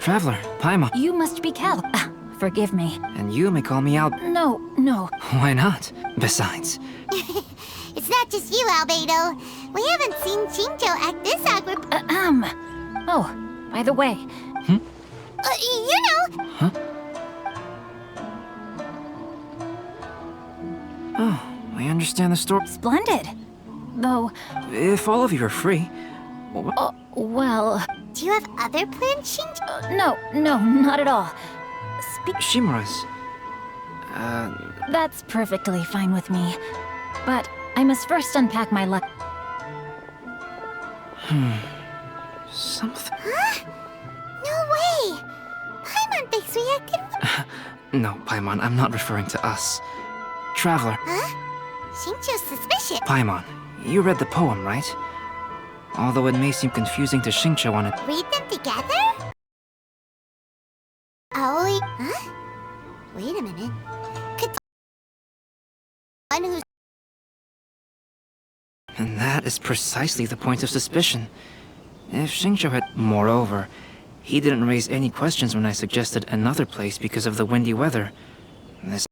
Traveler, Paimon. You must be Cal. Forgive me. And you may call me Al. No. Why not? Besides. It's not just you, Albedo. We haven't seen Shinjo act this awkward. Oh, by the way. You know. Huh? Oh, I understand the story. Splendid. Though, If all of you are free. well... Do you have other plans, Shinjo? No, not at all. Shimura's. That's perfectly fine with me. But I must first unpack my luck. Something. Huh? No way! Paimon thinks we acted... No, Paimon, I'm not referring to us. Traveler. Huh? Shinjo's suspicious. Paimon, you read the poem, right? Although it may seem confusing to Xingqiu on it. Read them together? Aoi... Huh? Wait a minute. Could... One who's... And that is precisely the point of suspicion. If Xingqiu had... Moreover, he didn't raise any questions when I suggested another place because of the windy weather. This...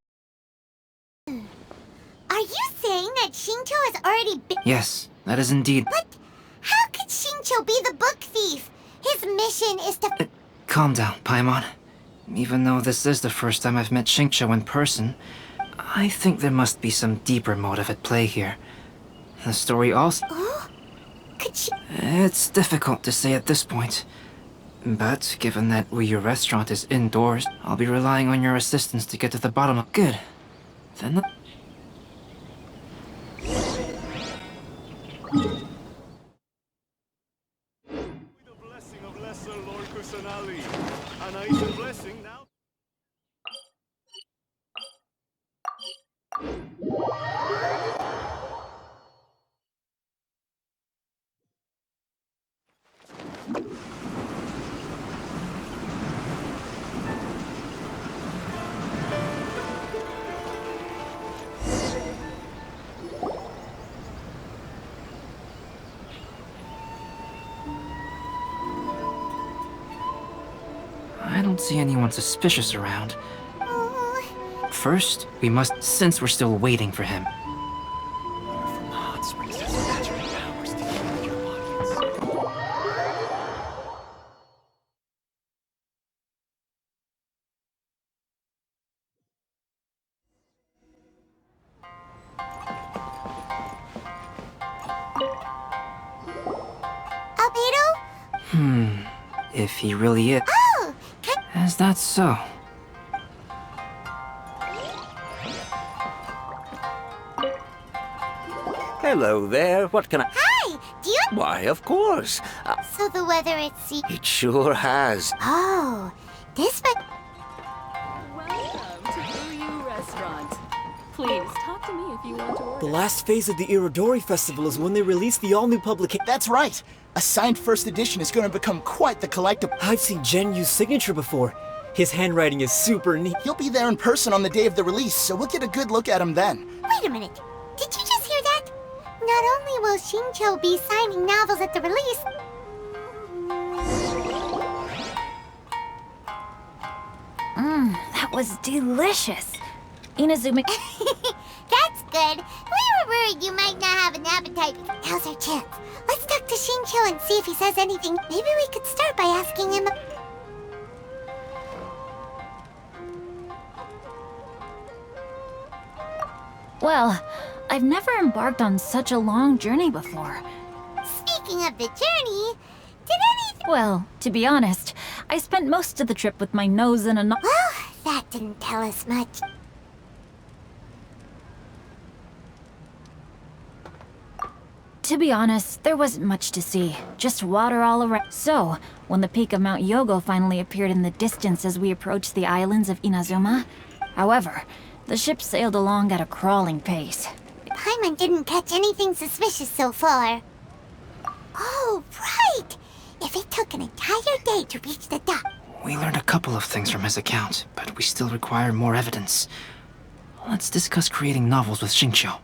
Are you saying that Shinjo has already been... Yes, that is indeed... But how could Shinjo be the book thief? His mission is to... Calm down, Paimon. Even though this is the first time I've met Xingqiu in person, I think there must be some deeper motive at play here. The story also... Oh? Could she... It's difficult to say at this point. But given that your restaurant is indoors, I'll be relying on your assistance to get to the bottom of... Good. Then... I don't see anyone suspicious around. Oh. First, we must, since we're still waiting for him. Albedo? If he really is... Oh! Is that so? Hello there, what can I... Hi! Do you... Why, of course. So the weather at sea... It sure has. Oh, this might... Welcome to Uyu Restaurant. Please talk to me if you want to order. The last phase of the Irodori Festival is when they release the all-new publication. That's right! A signed first edition is going to become quite the collectible. I've seen Gen Yu's signature before. His handwriting is super neat. He'll be there in person on the day of the release, so we'll get a good look at him then. Wait a minute. Did you just hear that? Not only will Shinjo be signing novels at the release... That was delicious. Inazuma... That's good. We were worried you might not have an appetite. Now's our chance. Let's talk to Shinjo and see if he says anything. Maybe we could start by asking him... Well, I've never embarked on such a long journey before. Speaking of the journey, did anything... Well, to be honest, I spent most of the trip with my nose in a knot. Well, that didn't tell us much. To be honest, there wasn't much to see. Just water all around. So, when the peak of Mount Yogo finally appeared in the distance as we approached the islands of Inazuma, however, the ship sailed along at a crawling pace. Paimon didn't catch anything suspicious so far. Oh, right! If it took an entire day to reach the dock... We learned a couple of things from his account, but we still require more evidence. Let's discuss creating novels with Xingqiu.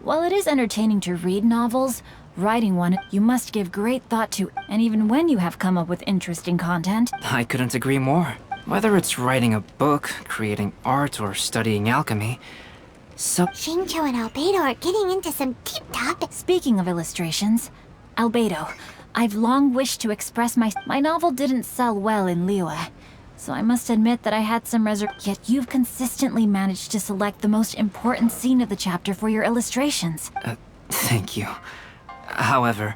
While it is entertaining to read novels, Writing one, you must give great thought to, and even when you have come up with interesting content. I couldn't agree more. Whether it's writing a book, creating art, or studying alchemy, Xingqiu and Albedo are getting into some deep topics. Speaking of illustrations, Albedo, I've long wished to express my novel didn't sell well in Liyue, so I must admit that I had some yet you've consistently managed to select the most important scene of the chapter for your illustrations. Thank you. However,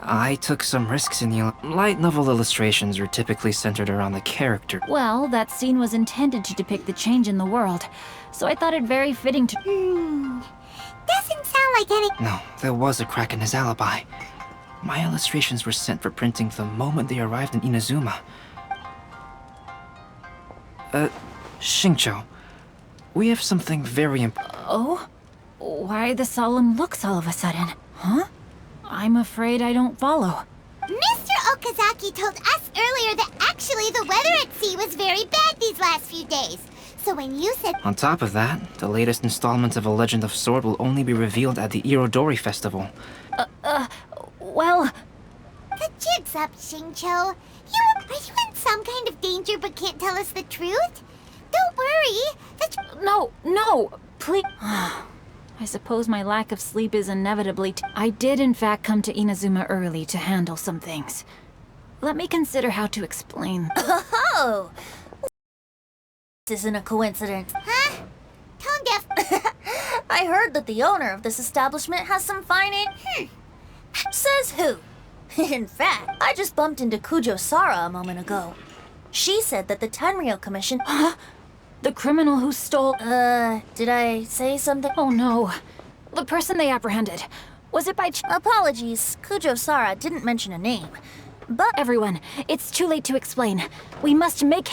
I took some risks in the light novel illustrations are typically centered around the character. Well, that scene was intended to depict the change in the world, so I thought it very fitting to... Doesn't sound like any... No, there was a crack in his alibi. My illustrations were sent for printing the moment they arrived in Inazuma. Xingqiu, we have something very important. Oh? Why the solemn looks all of a sudden? Huh? I'm afraid I don't follow. Mr. Okazaki told us earlier that actually the weather at sea was very bad these last few days. So when you said... On top of that, the latest installment of A Legend of Sword will only be revealed at the Irodori Festival. Well... The jig's up, Xingqiu. Are you in some kind of danger but can't tell us the truth? Don't worry. No, please... I suppose my lack of sleep is inevitably... I did in fact come to Inazuma early to handle some things. Let me consider how to explain. Oh! This isn't a coincidence. Huh? Tone deaf. I heard that the owner of this establishment has some fine Says who? In fact, I just bumped into Kujo Sara a moment ago. She said that the Tenryou Commission... Huh? The criminal who stole... did I say something? Oh no. The person they apprehended. Was it by Apologies, Kujo Sara didn't mention a name. But... Everyone, it's too late to explain. We must make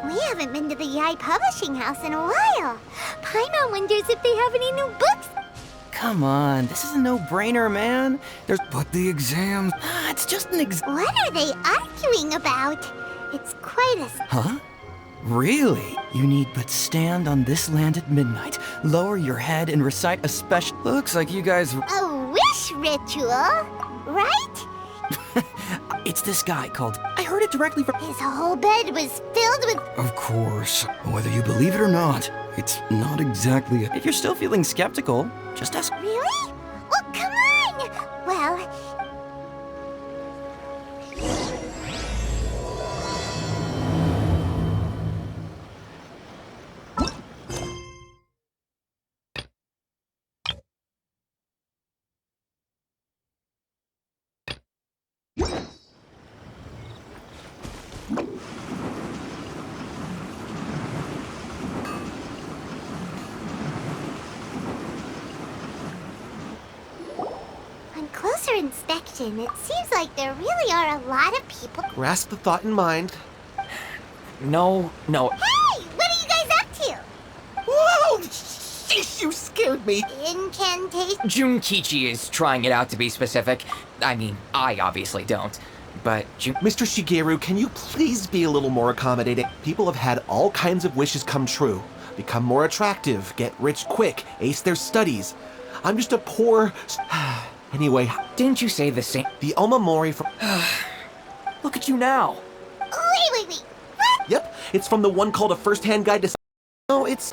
We haven't been to the Yai Publishing House in a while. Paimon wonders if they have any new books. Come on, this is a no-brainer, man. But the exams... it's just an What are they arguing about? It's quite a... Huh? Really? You need but stand on this land at midnight, lower your head and recite a special... Looks like you guys... A wish ritual, right? It's this guy called... I heard it directly from... His whole bed was filled with... Of course. Whether you believe it or not, it's not exactly... If you're still feeling skeptical, just ask... Really? Well, come on! Well... On closer inspection, it seems like there really are a lot of people... Grasp the thought in mind. No. Hey! What are you guys up to? Whoa! Sheesh, you scared me! Incantation? Junkichi is trying it out to be specific. I mean, I obviously don't. But Mr. Shigeru, can you please be a little more accommodating? People have had all kinds of wishes come true. Become more attractive, get rich quick, ace their studies. I'm just a poor... Anyway... Didn't you say the same? The Omamori from... Look at you now! Wait. What? Yep, it's from the one called A First-Hand Guide to... No, it's...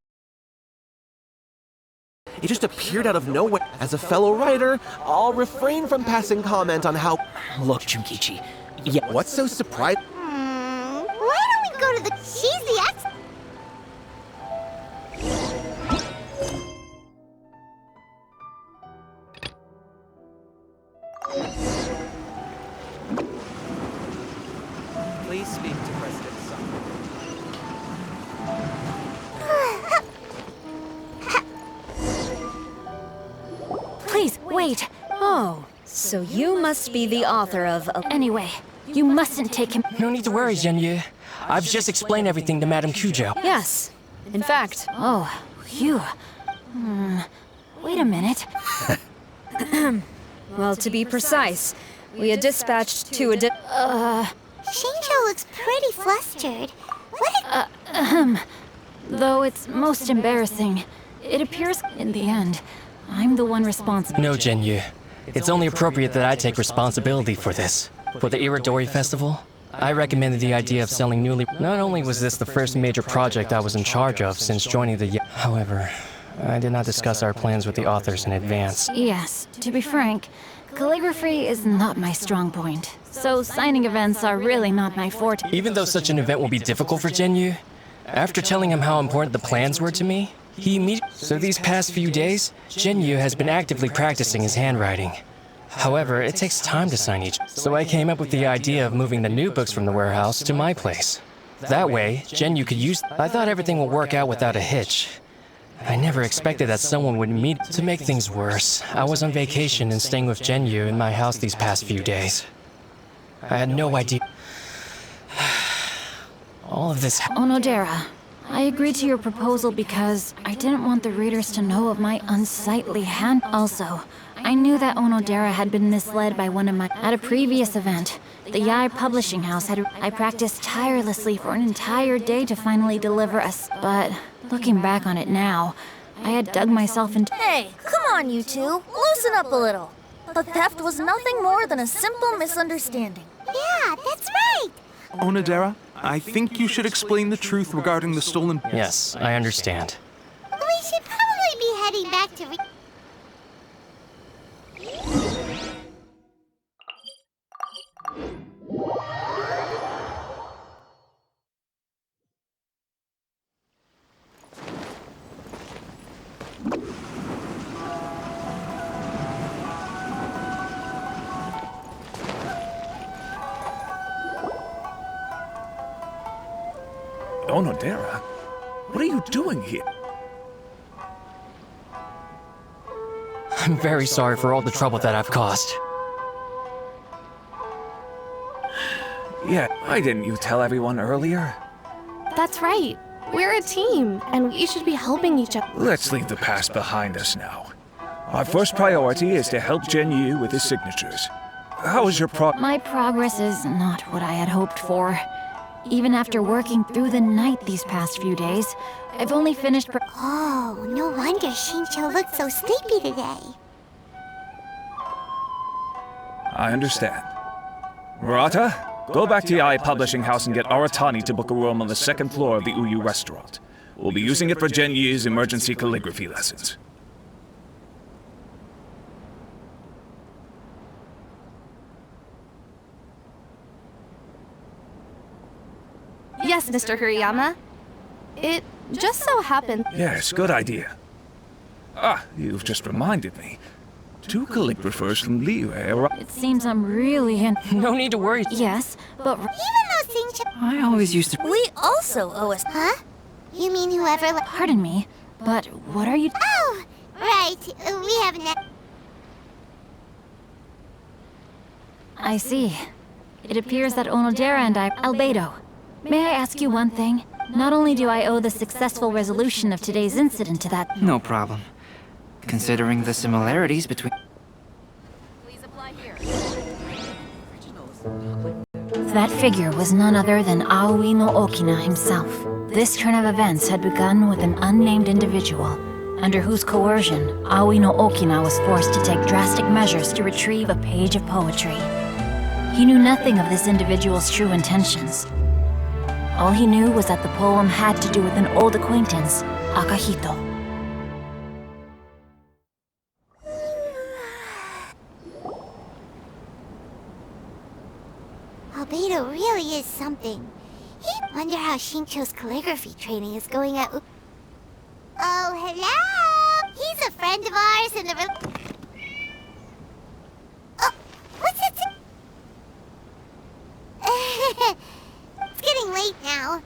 It just appeared out of nowhere. As a fellow writer, I'll refrain from passing comment on how... Look, Junkichi. Yeah. What's so surprising? Why don't we go to the... She's the ex... Please speak to President Sun. Please, wait. Oh, so you must be the author of... Anyway, you mustn't take him. No need to worry, Zhenyu. I've just explained everything to Madame Kujo. Yes. In fact... Oh, phew. Wait a minute. Well, to be precise, we had dispatched two Xingqiu looks pretty flustered. What Though it's most embarrassing, it appears in the end, I'm the one responsible. No, Zhenyu. It's only appropriate that I take responsibility for this. For the Iridori Festival, I recommended the idea of selling newly... Not only was this the first major project I was in charge of since joining the... However, I did not discuss our plans with the authors in advance. Yes, to be frank, calligraphy is not my strong point. So signing events are really not my forte. Even though such an event will be difficult for Zhenyu, after telling him how important the plans were to me, he immediately... So these past few days, Zhenyu has been actively practicing his handwriting. However, it takes time to sign each, so I came up with the idea of moving the new books from the warehouse to my place. That way, Zhenyu could use... I thought everything would work out without a hitch. I never expected that someone would meet... To make things worse, I was on vacation and staying with Zhenyu in my house these past few days. I had no idea... All of this... Onodera, I agreed to your proposal because I didn't want the readers to know of my unsightly hand. Also, I knew that Onodera had been misled by one of my... At a previous event, the Yai Publishing House had... I practiced tirelessly for an entire day to finally deliver us. But, looking back on it now, I had dug myself into... Hey, come on, you two. Loosen up a little. The theft was nothing more than a simple misunderstanding. Yeah, that's right. Onodera, I think you should explain the truth regarding the stolen... Yes, I understand. We should probably be heading back to... Onodera, what are you doing here? I'm very sorry for all the trouble that I've caused. Yeah, why didn't you tell everyone earlier? That's right. We're a team, and we should be helping each other. Let's leave the past behind us now. Our first priority is to help Zhenyu with his signatures. How is your My progress is not what I had hoped for. Even after working through the night these past few days, I've only finished... Oh, no wonder Xingqiu looked so sleepy today. I understand. Murata, go back to Yai Publishing House and get Aratani to book a room on the second floor of the Uyu restaurant. We'll be using it for Genyu's emergency calligraphy lessons. Yes, Mr. Kuriyama. It just so happened... Yes, good idea. Ah, you've just reminded me. Two calligraphers from Liyue arrived. It seems I'm really in... No need to worry. Yes, but... Even though Xingqiu... I always used to... We also owe us... Huh? You mean whoever... Pardon me, but what are you... Oh, right. We haven't... I see. It appears that Onodera and I... Albedo. May I ask you one thing? Not only do I owe the successful resolution of today's incident to that... No problem. Considering the similarities between... That figure was none other than Aoi no Okina himself. This turn of events had begun with an unnamed individual, under whose coercion, Aoi no Okina was forced to take drastic measures to retrieve a page of poetry. He knew nothing of this individual's true intentions. All he knew was that the poem had to do with an old acquaintance, Akahito. really is something. Wonder how Shincho's calligraphy training is going at... Oh, hello! He's a friend of ours in the... Oh, what's it? It's getting late now.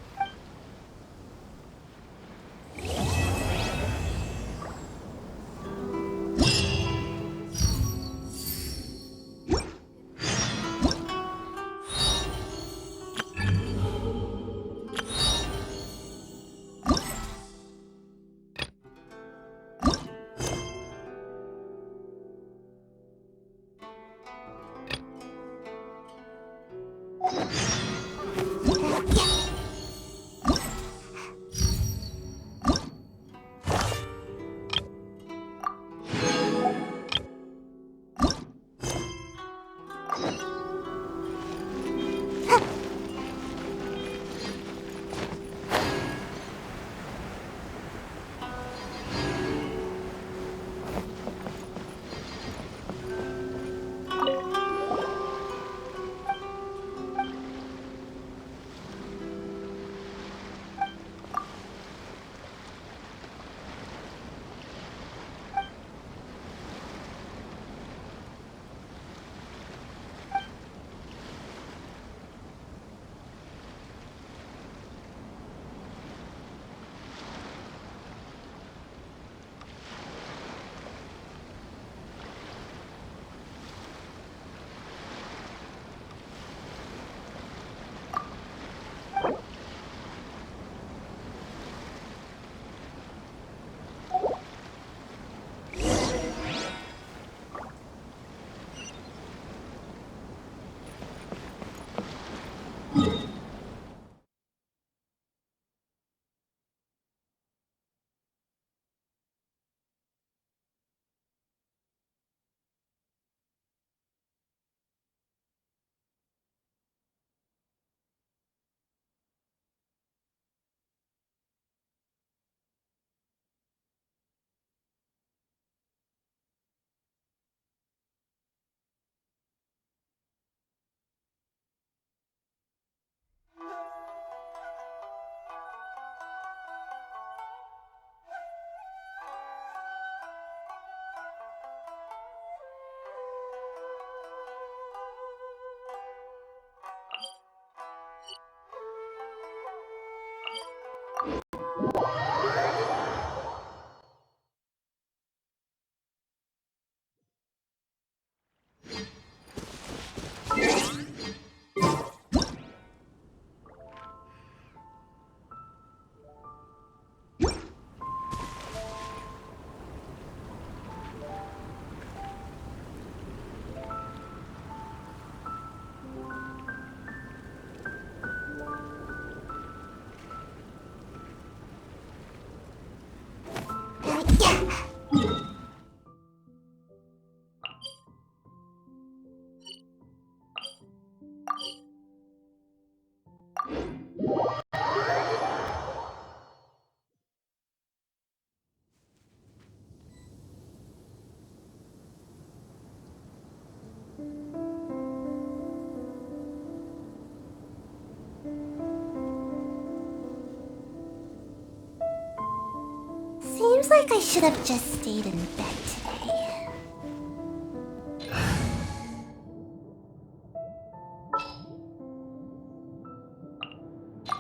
Seems like I should have just stayed in bed today.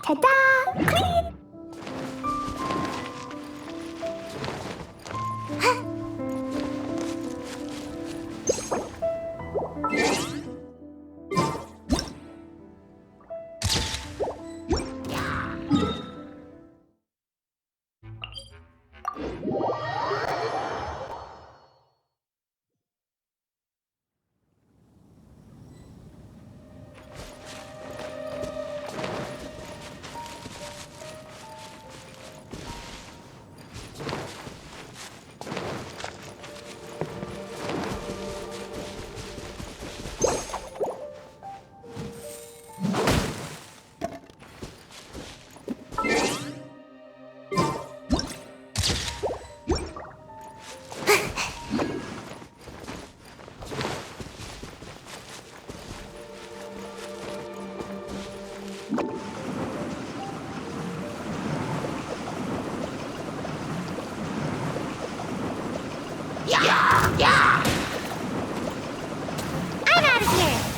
Ta-da! Clean! I'm out of here!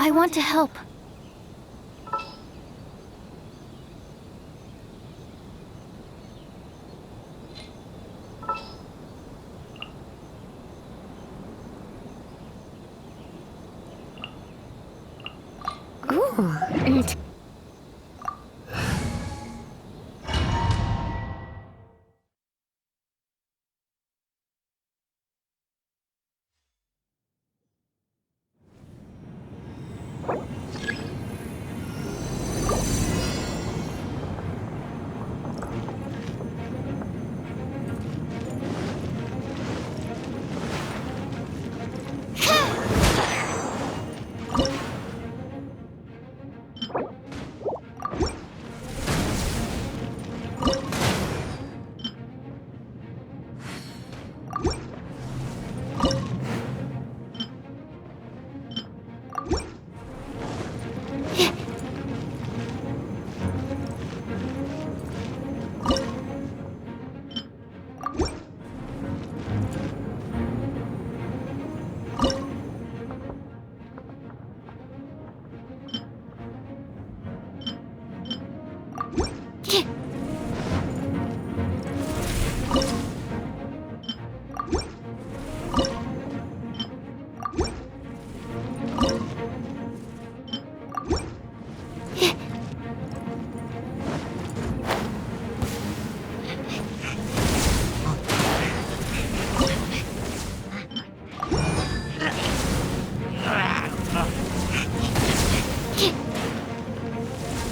I want to help. Ooh.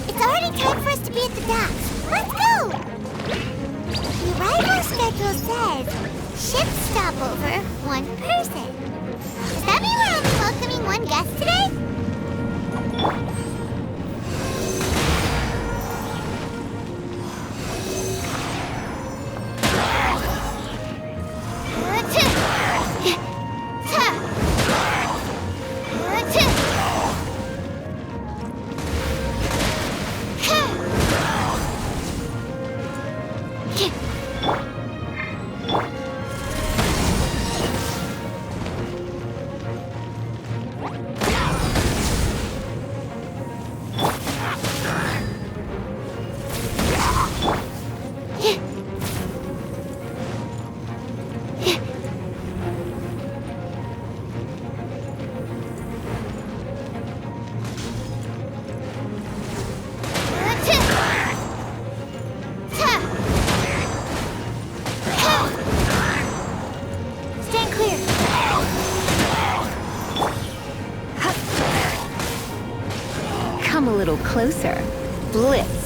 It's already time for us to be at the docks. Let's go! The arrival schedule says ship stopover, 1 person. Does that mean we're only welcoming 1 guest today? Come a little closer. Blitz.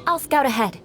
I'll scout ahead.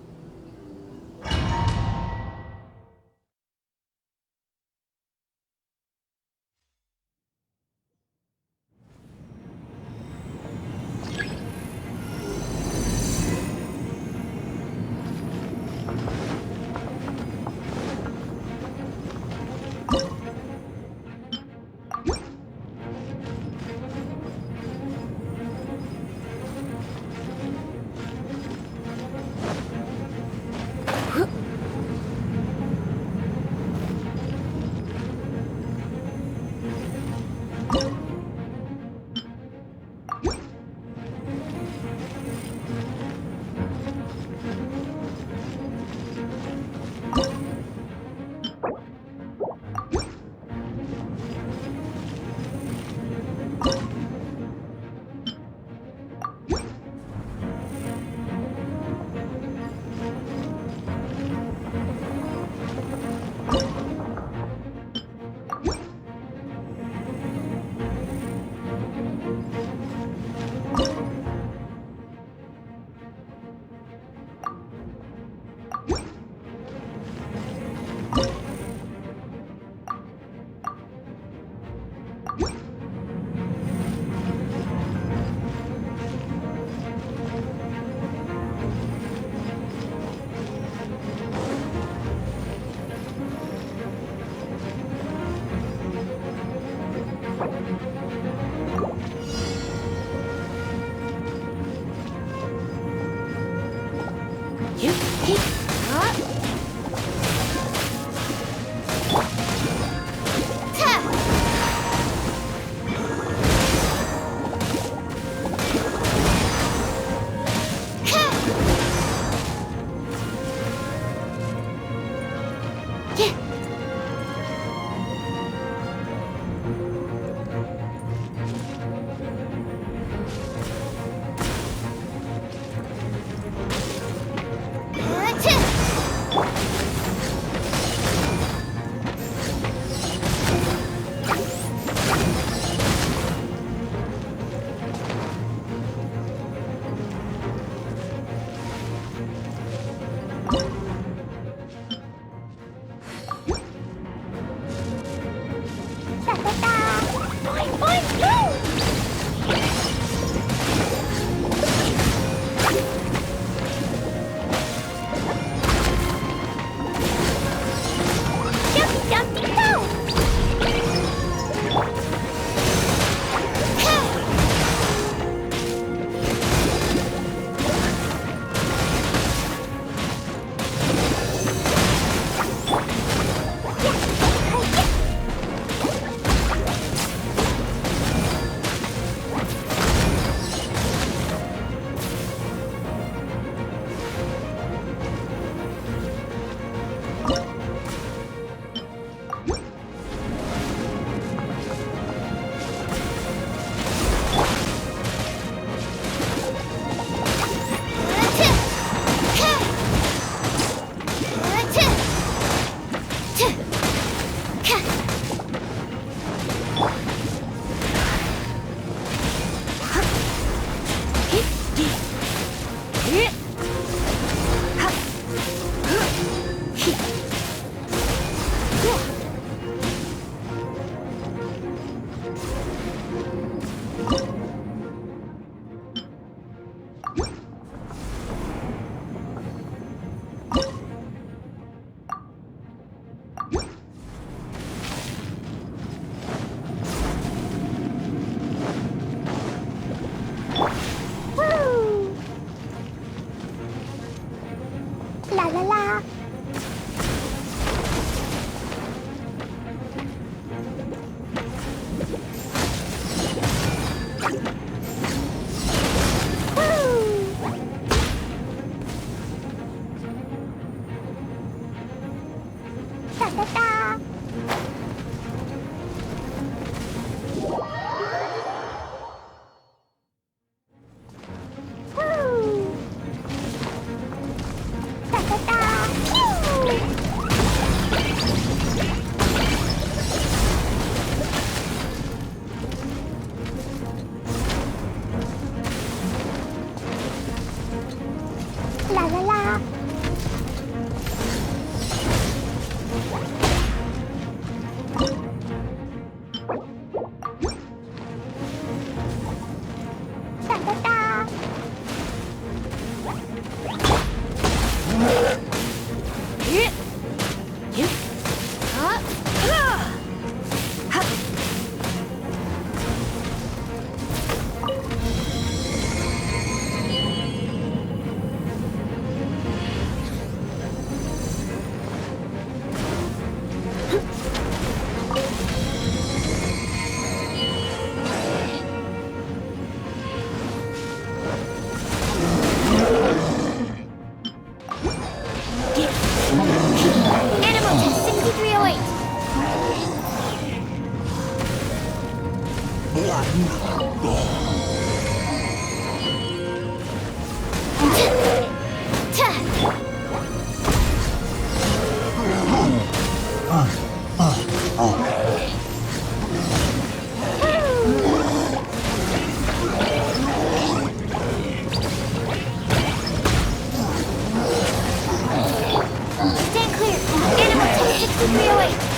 Stand clear. Animal type 6308.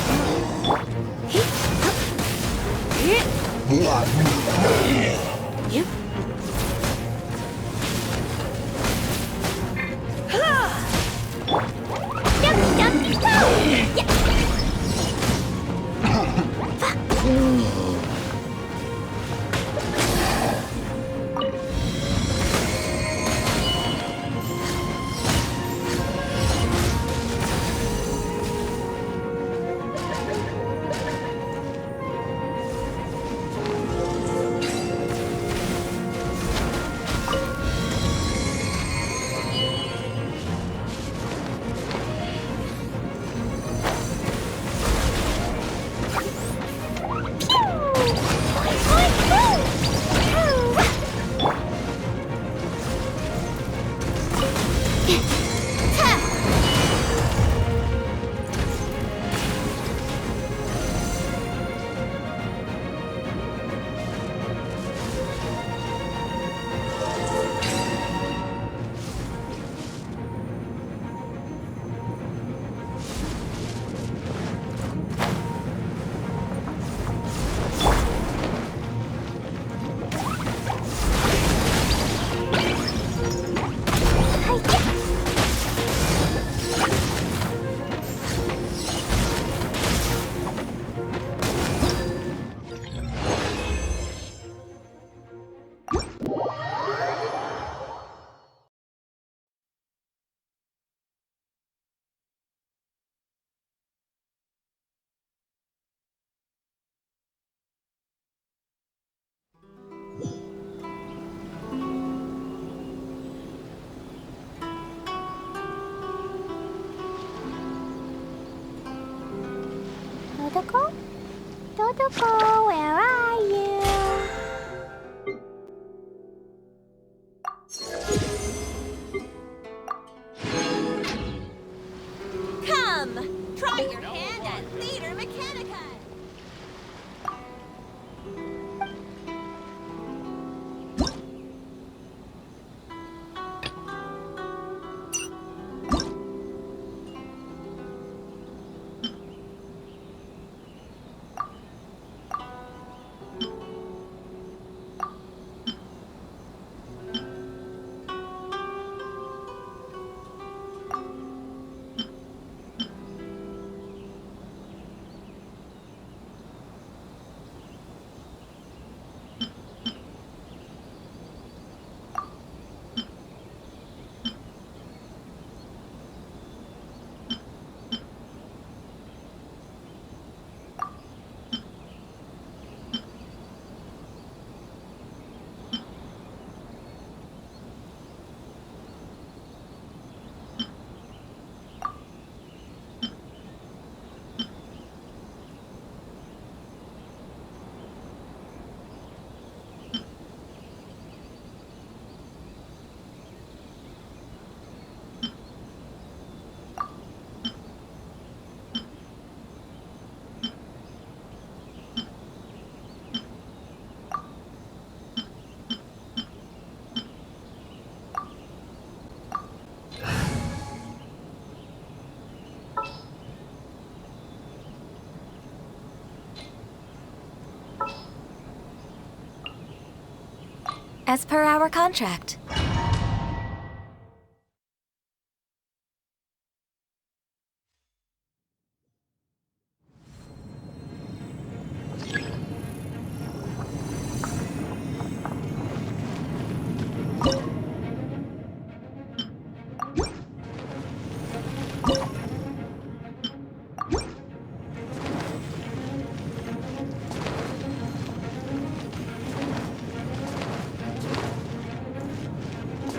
Yep. Dodoko? Dodoko, where are you? Come! Try your hand at Theater Mechanica! As per our contract.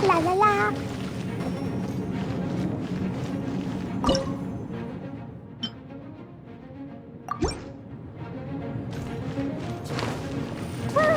La la la. Woo!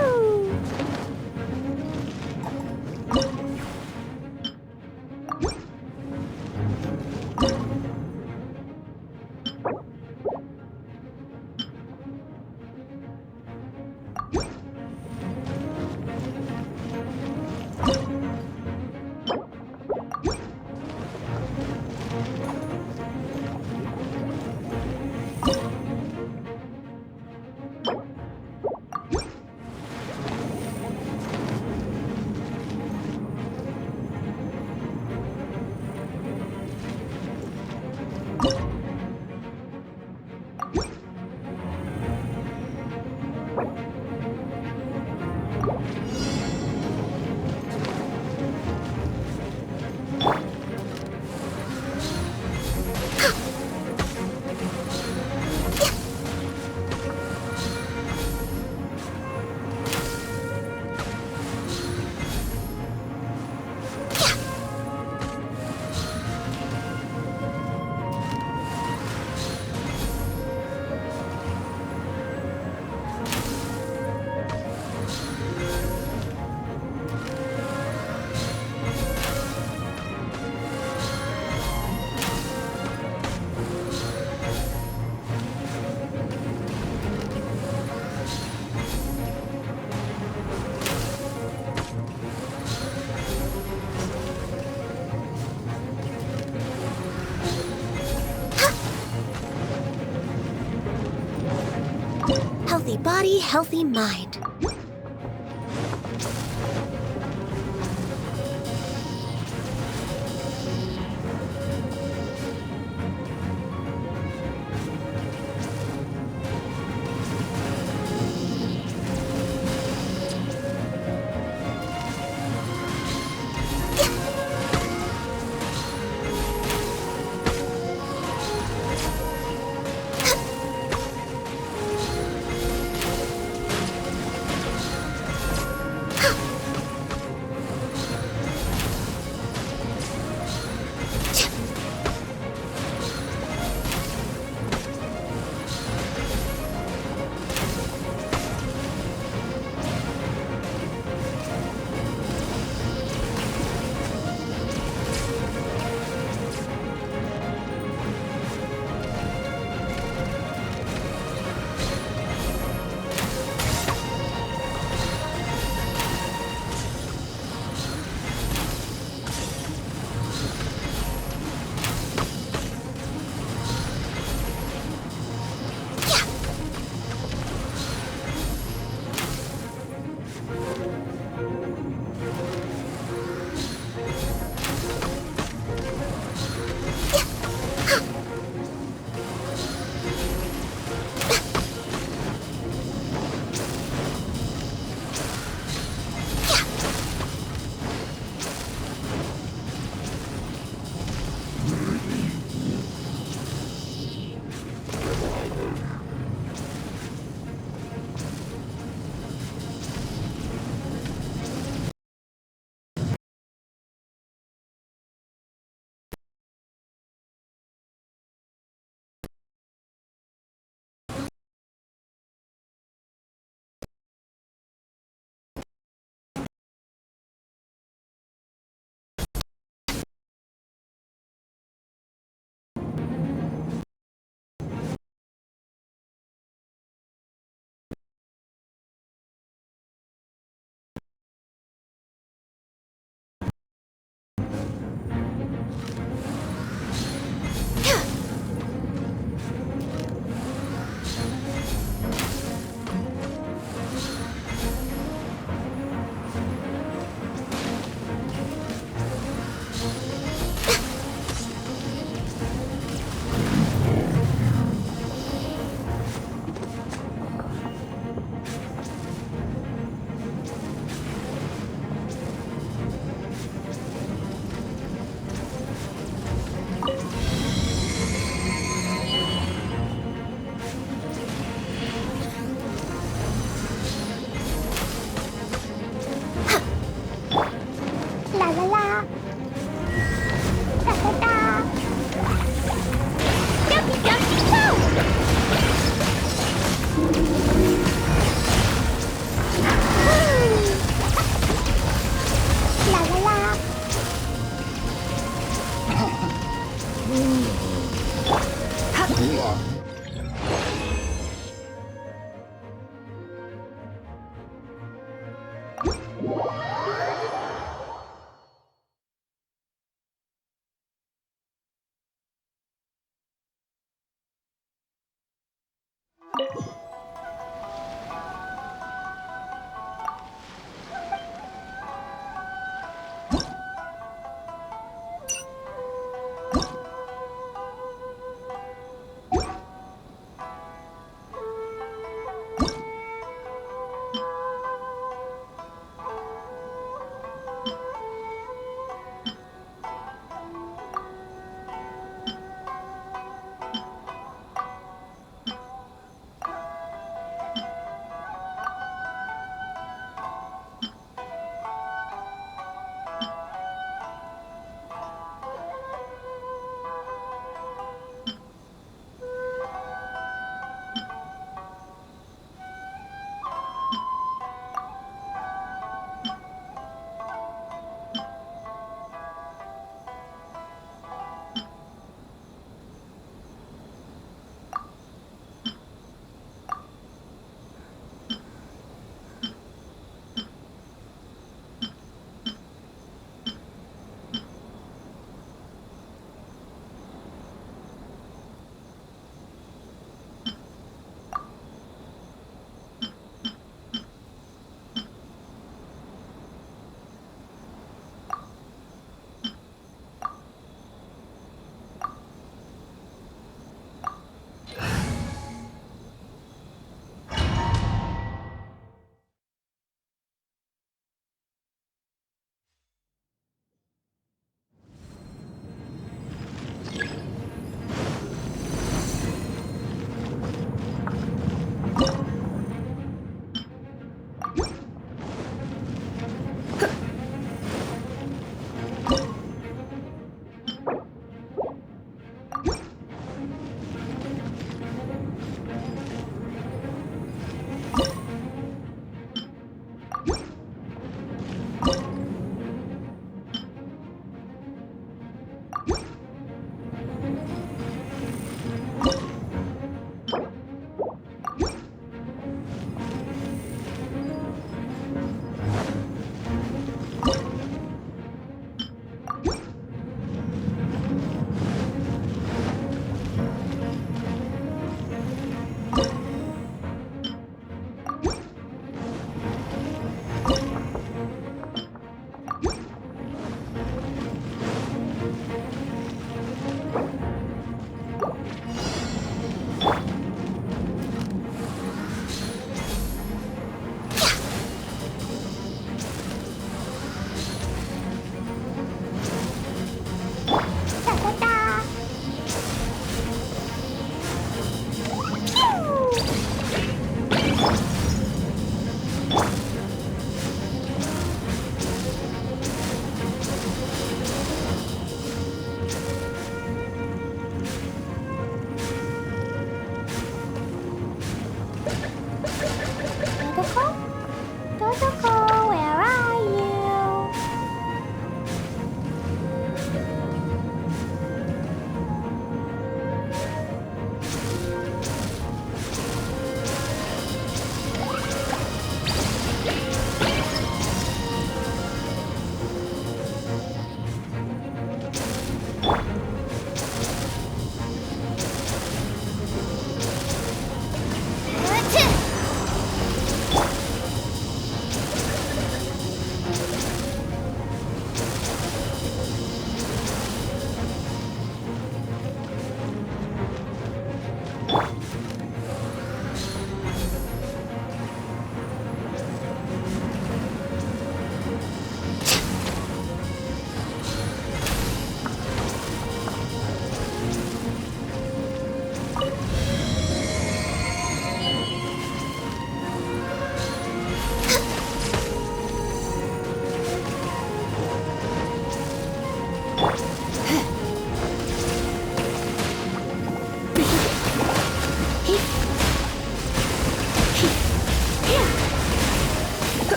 Healthy body, healthy mind.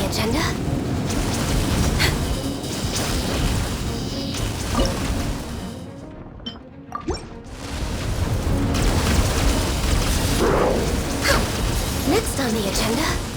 agenda? Next on the agenda.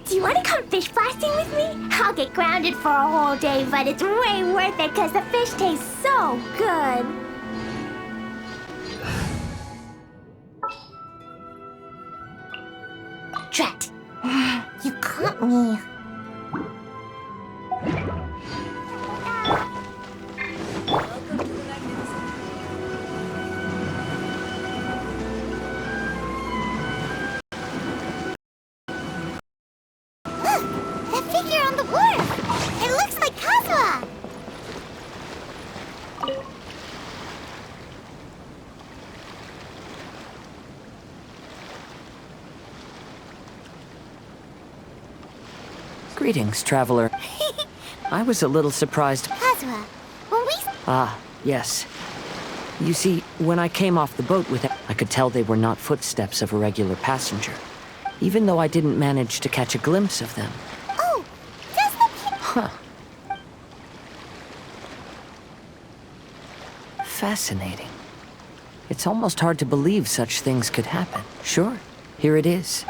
Do you want to come fish blasting with me? I'll get grounded for a whole day, but it's way worth it because the fish tastes so good. Drat. You caught me. That figure on the wharf! It looks like Kazuha! Greetings, traveler. I was a little surprised. Kazuha, when we... Ah, yes. You see, when I came off the boat with it, I could tell they were not footsteps of a regular passenger, even though I didn't manage to catch a glimpse of them. Oh, does the... Huh. Fascinating. It's almost hard to believe such things could happen. Sure, here it is.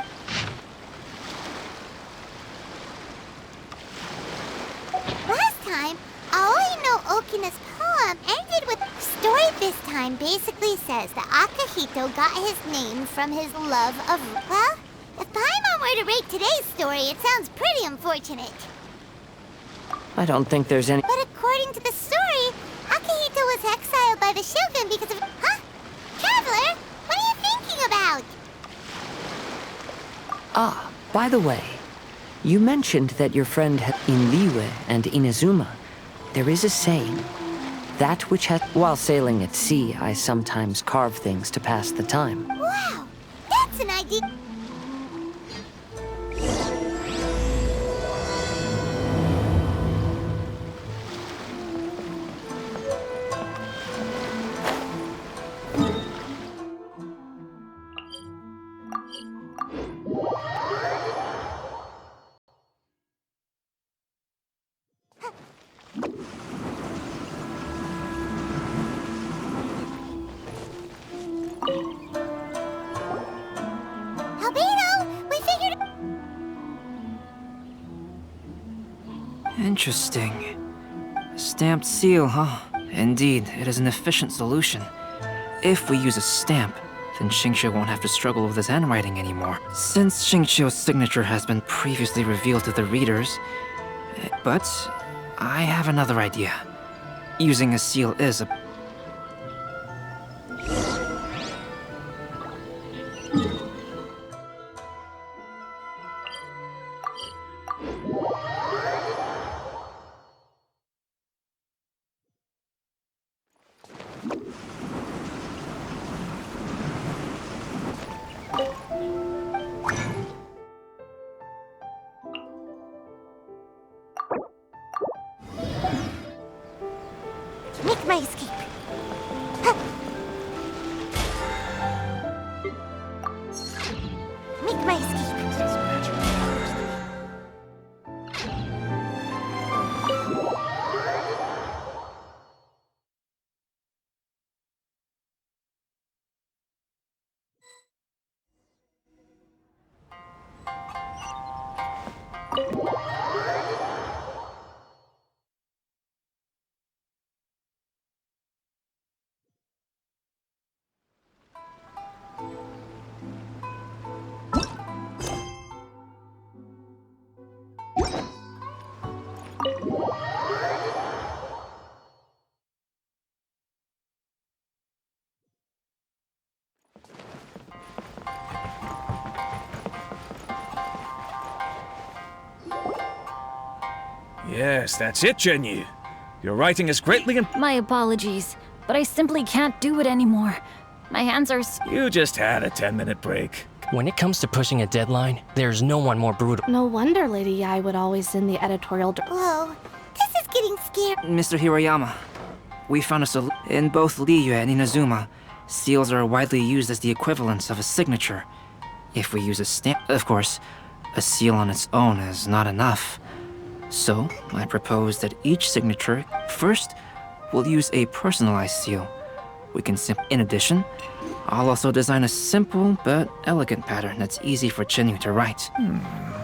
Last time, Aoi no Okina's paw poem ended with story this time basically says that Akihito got his name from his love of... Well, if Paimon were to rate today's story, it sounds pretty unfortunate. I don't think there's any... But according to the story, Akihito was exiled by the Shogun because of... Huh? Traveler, what are you thinking about? Ah, by the way, you mentioned that your friend in Liyue and Inazuma. There is a saying, that which has... While sailing at sea, I sometimes carve things to pass the time. Wow, that's an idea. Interesting. Stamped seal, huh? Indeed, it is an efficient solution. If we use a stamp, then Xingqiu won't have to struggle with his handwriting anymore, since Xingqiu's signature has been previously revealed to the readers. But I have another idea. Using a seal is a... Make my escape. Huh. Make my escape. Yes, that's it, Genyu. Your writing is greatly My apologies, but I simply can't do it anymore. My hands are... You just had a 10-minute break. When it comes to pushing a deadline, there's no one more brutal. No wonder Lady Yai would always send the editorial... Whoa, this is getting scary. Mr. Hiroyama, we found a solution. In both Liyue and Inazuma, seals are widely used as the equivalents of a signature. If we use a stamp... Of course, a seal on its own is not enough. So, I propose that each signature, first, will use a personalized seal. We can in addition, I'll also design a simple but elegant pattern that's easy for Genyu to write.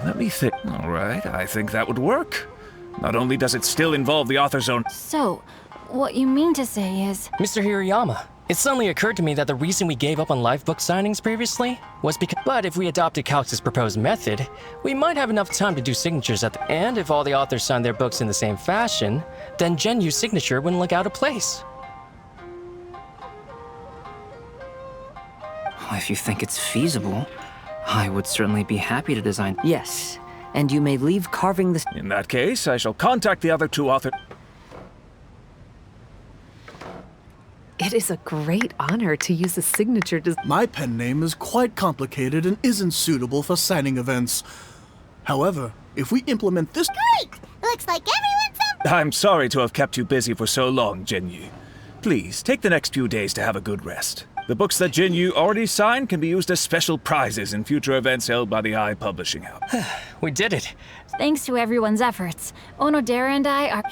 Let me think. All right, I think that would work. Not only does it still involve the author's own... So, what you mean to say is... Mr. Hiroyama, it suddenly occurred to me that the reason we gave up on live book signings previously was because... But if we adopted Calx's proposed method, we might have enough time to do signatures at the... And if all the authors signed their books in the same fashion, then Genyu's signature wouldn't look out of place. If you think it's feasible, I would certainly be happy to design... Yes, and you may leave carving the... In that case, I shall contact the other two authors... It is a great honor to use a signature My pen name is quite complicated and isn't suitable for signing events. However, if we implement this... Great! Looks like everyone's up. I'm sorry to have kept you busy for so long, Genyu. Please, take the next few days to have a good rest. The books that Genyu already signed can be used as special prizes in future events held by the Publishing House. We did it. Thanks to everyone's efforts, Onodera and I are...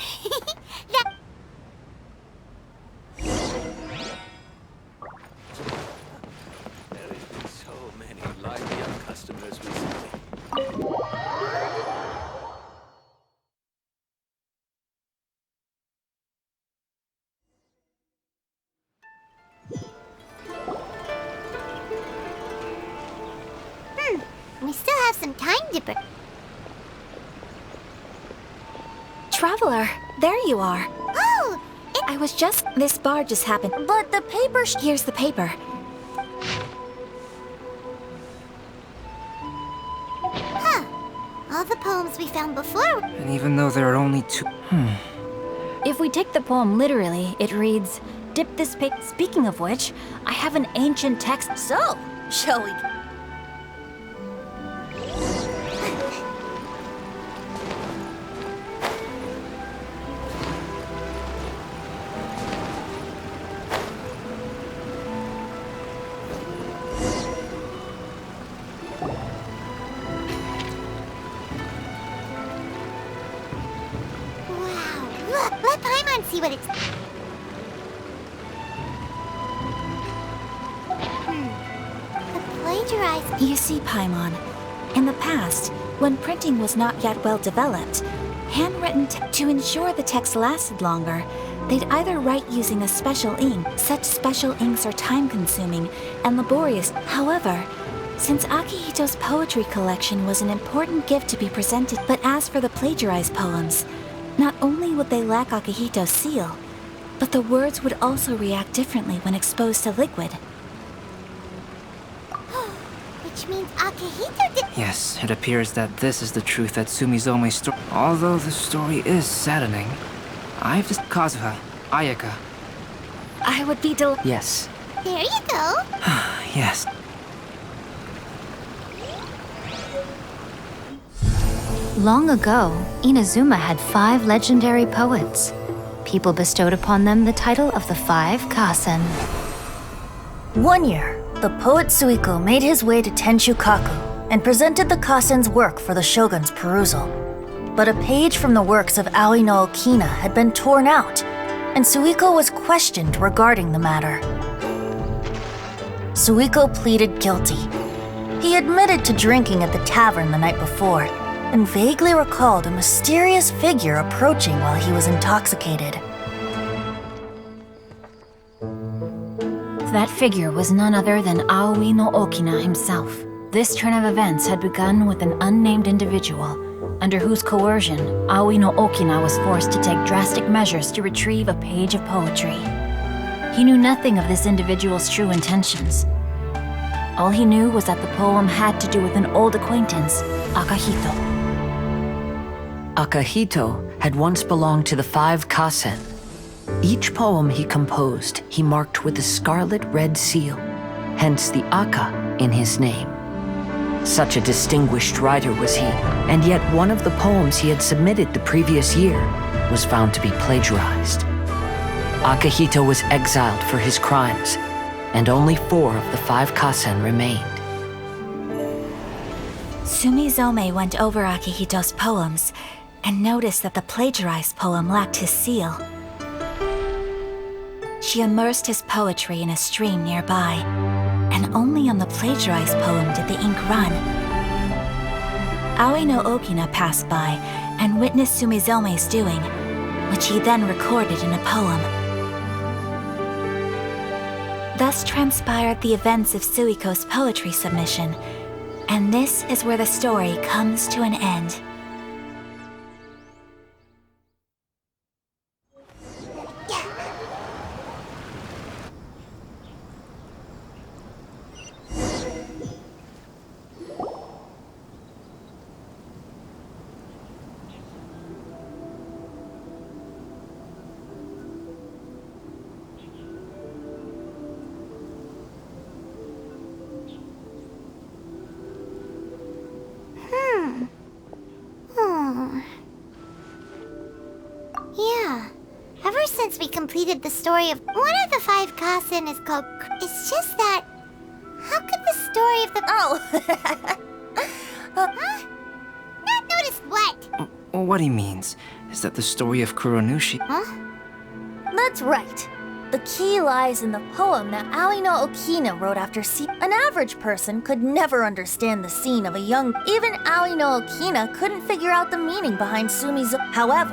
We still have some time to burn. Traveler, there you are. Oh! I was just... This bar just happened. But the paper... Here's the paper. Huh. All the poems we found before. And even though there are only 2... If we take the poem literally, it reads, dip this pic. Speaking of which, I have an ancient text. So, shall we... Wow. Look, let Paimon see what it's... The plagiarized... You see, Paimon, in the past, when printing was not yet well developed, handwritten to ensure the text lasted longer, they'd either write using a special ink. Such special inks are time-consuming and laborious. However, since Akihito's poetry collection was an important gift to be presented, but as for the plagiarized poems, not only would they lack Akihito's seal, but the words would also react differently when exposed to liquid. Which means Akihito did... Yes, it appears that this is the truth that Sumizome's story... Although the story is saddening, I've just... Kazuha, Ayaka. I would be Yes. There you go. Yes. Long ago, Inazuma had 5 legendary poets. People bestowed upon them the title of the 5 Kasen. One year, the poet Suiko made his way to Tenshukaku and presented the Kasen's work for the shogun's perusal. But a page from the works of Aoi no Okina had been torn out, and Suiko was questioned regarding the matter. Suiko pleaded guilty. He admitted to drinking at the tavern the night before, and vaguely recalled a mysterious figure approaching while he was intoxicated. That figure was none other than Aoi no Okina himself. This turn of events had begun with an unnamed individual, under whose coercion, Aoi no Okina was forced to take drastic measures to retrieve a page of poetry. He knew nothing of this individual's true intentions. All he knew was that the poem had to do with an old acquaintance, Akihito. Akihito had once belonged to the 5 Kasen. Each poem he composed, he marked with a scarlet red seal, hence the Aka in his name. Such a distinguished writer was he, and yet one of the poems he had submitted the previous year was found to be plagiarized. Akihito was exiled for his crimes, and only 4 of the 5 Kasen remained. Sumizome went over Akihito's poems and noticed that the plagiarized poem lacked his seal. She immersed his poetry in a stream nearby, and only on the plagiarized poem did the ink run. Aoi no Okina passed by and witnessed Sumizome's doing, which he then recorded in a poem. Thus transpired the events of Suiko's poetry submission, and this is where the story comes to an end. Yeah. Ever since we completed the story of one of the 5 Kasen is called... It's just that... How could the story of the... Huh? Not noticed what? What he means is that the story of Kuronushi... Huh? That's right. The key lies in the poem that Aoi no Okina wrote after An average person could never understand the scene of a young... Even Aoi no Okina couldn't figure out the meaning behind Sumizo. However,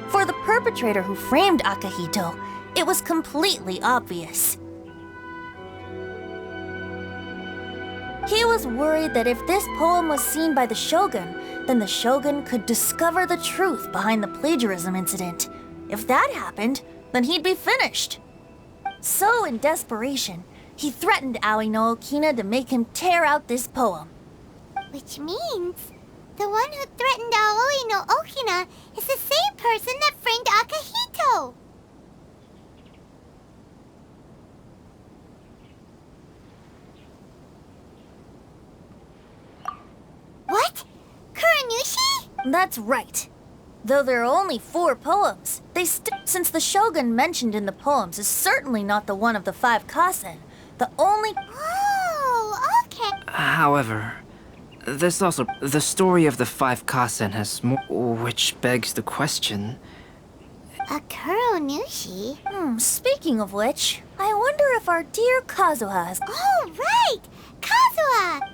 for the perpetrator who framed Akihito, it was completely obvious. He was worried that if this poem was seen by the Shogun, then the Shogun could discover the truth behind the plagiarism incident. If that happened, then he'd be finished. So, in desperation, he threatened Aoi no Okina to make him tear out this poem. Which means the one who threatened Aoi no Okina is the same person that framed Akihito. What? Kuranushi? That's right. Though there are only 4 poems, since the Shogun mentioned in the poems is certainly not the one of the 5 Kasen, the only... Oh, okay. However, there's also the story of the 5 Kasen has more, which begs the question. A Kuranushi? Speaking of which, I wonder if our dear Kazuha has... Oh, right! Kazuha!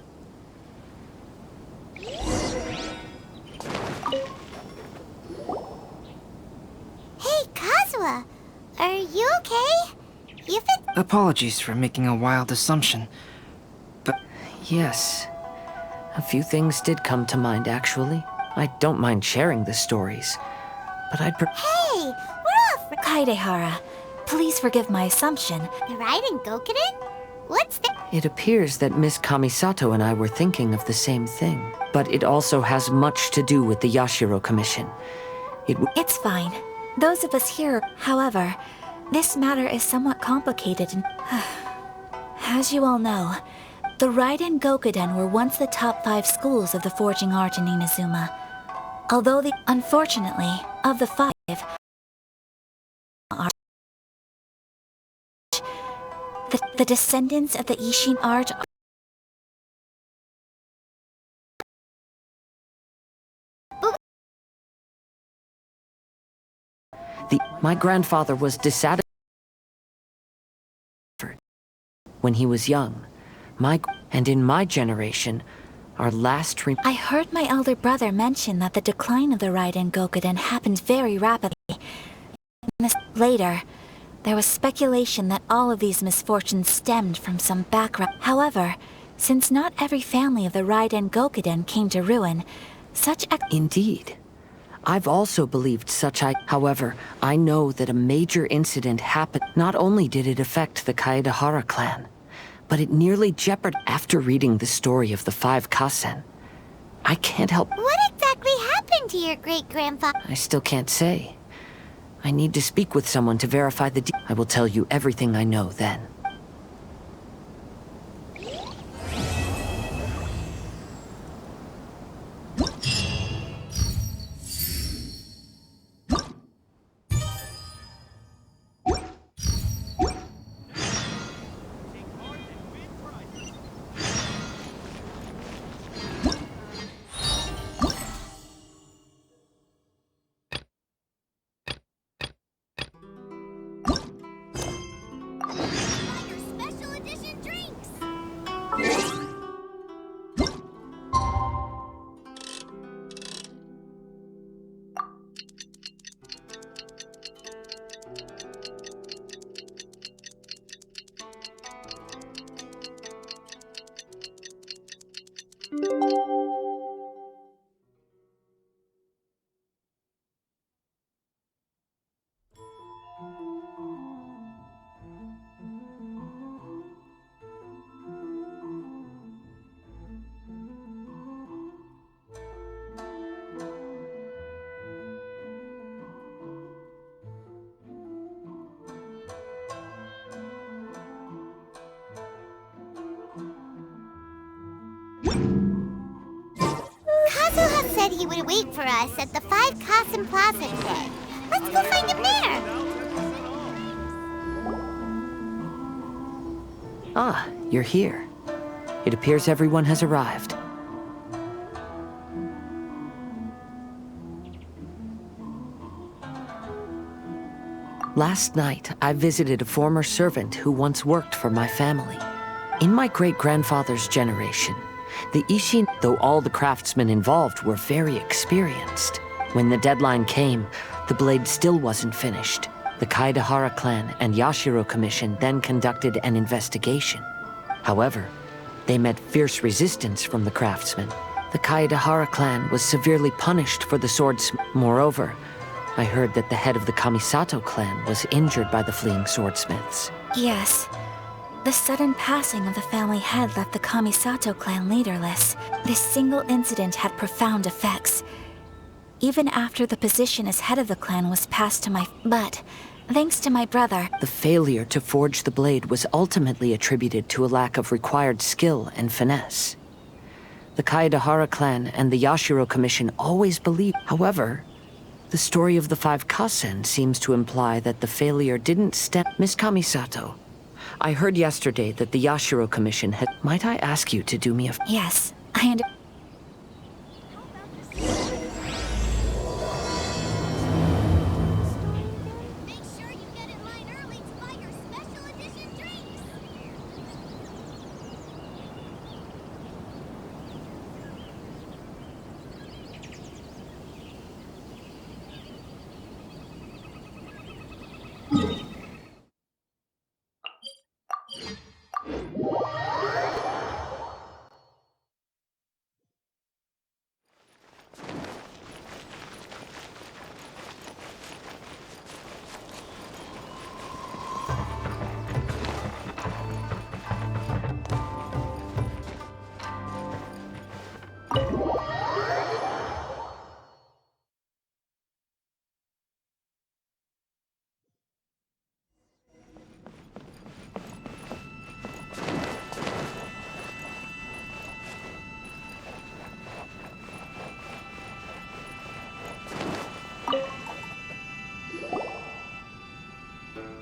Hey, Kazuha! Are you okay? You've been... Apologies for making a wild assumption, but... Yes. A few things did come to mind, actually. I don't mind sharing the stories, but I'd Hey! We're off! Kaidehara, please forgive my assumption. The Raiden Gokuden? What's that? It appears that Miss Kamisato and I were thinking of the same thing, but it also has much to do with the Yashiro Commission. It's fine. Those of us here, however, this matter is somewhat complicated and... As you all know, the Raiden Gokuden were once the top 5 schools of the forging art in Inazuma. Although unfortunately, of the 5, the descendants of the Ishin art My grandfather was dissatisfied when he was young. And in my generation, our last I heard my elder brother mention that the decline of the Raiden Gokuden happened very rapidly. Later, there was speculation that all of these misfortunes stemmed from some background. However, since not every family of the Raiden Gokuden came to ruin, such Indeed. I've also believed such However, I know that a major incident happened. Not only did it affect the Kaedehara clan, but it nearly jeopardized. After reading the story of the 5 Kasen, I can't help... What exactly happened to your great-grandfather? I still can't say. I need to speak with someone to verify the I will tell you everything I know then. Kazuha said he would wait for us at the 5 Kasen Plaza today. Let's go find him there! Ah, you're here. It appears everyone has arrived. Last night, I visited a former servant who once worked for my family. In my great-grandfather's generation, the Ishin, though all the craftsmen involved were very experienced. When the deadline came, the blade still wasn't finished. The Kaedehara clan and Yashiro Commission then conducted an investigation. However, They met fierce resistance from the craftsmen. The Kaedahara clan was severely punished for the swordsmith. Moreover, I heard that the head of the Kamisato clan was injured by the fleeing swordsmiths. Yes. The sudden passing of the family head left the Kamisato clan leaderless. This single incident had profound effects. Even after the position as head of the clan was passed to but thanks to my brother... The failure to forge the blade was ultimately attributed to a lack of required skill and finesse. The Kaedahara clan and the Yashiro Commission always believed. However, the story of the 5 Kasen seems to imply that the failure didn't stem... Miss Kamisato, I heard yesterday that the Yashiro Commission had... Might I ask you to do me a... Yes, I understand.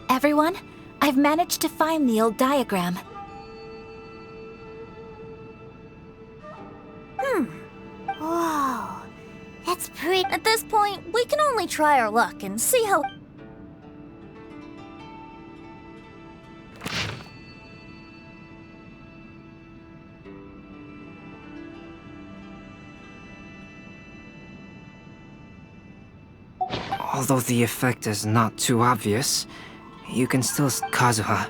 Everyone, I've managed to find the old diagram. Whoa, that's pretty... At this point, we can only try our luck and see how... Although the effect is not too obvious, you can still... Kazuha,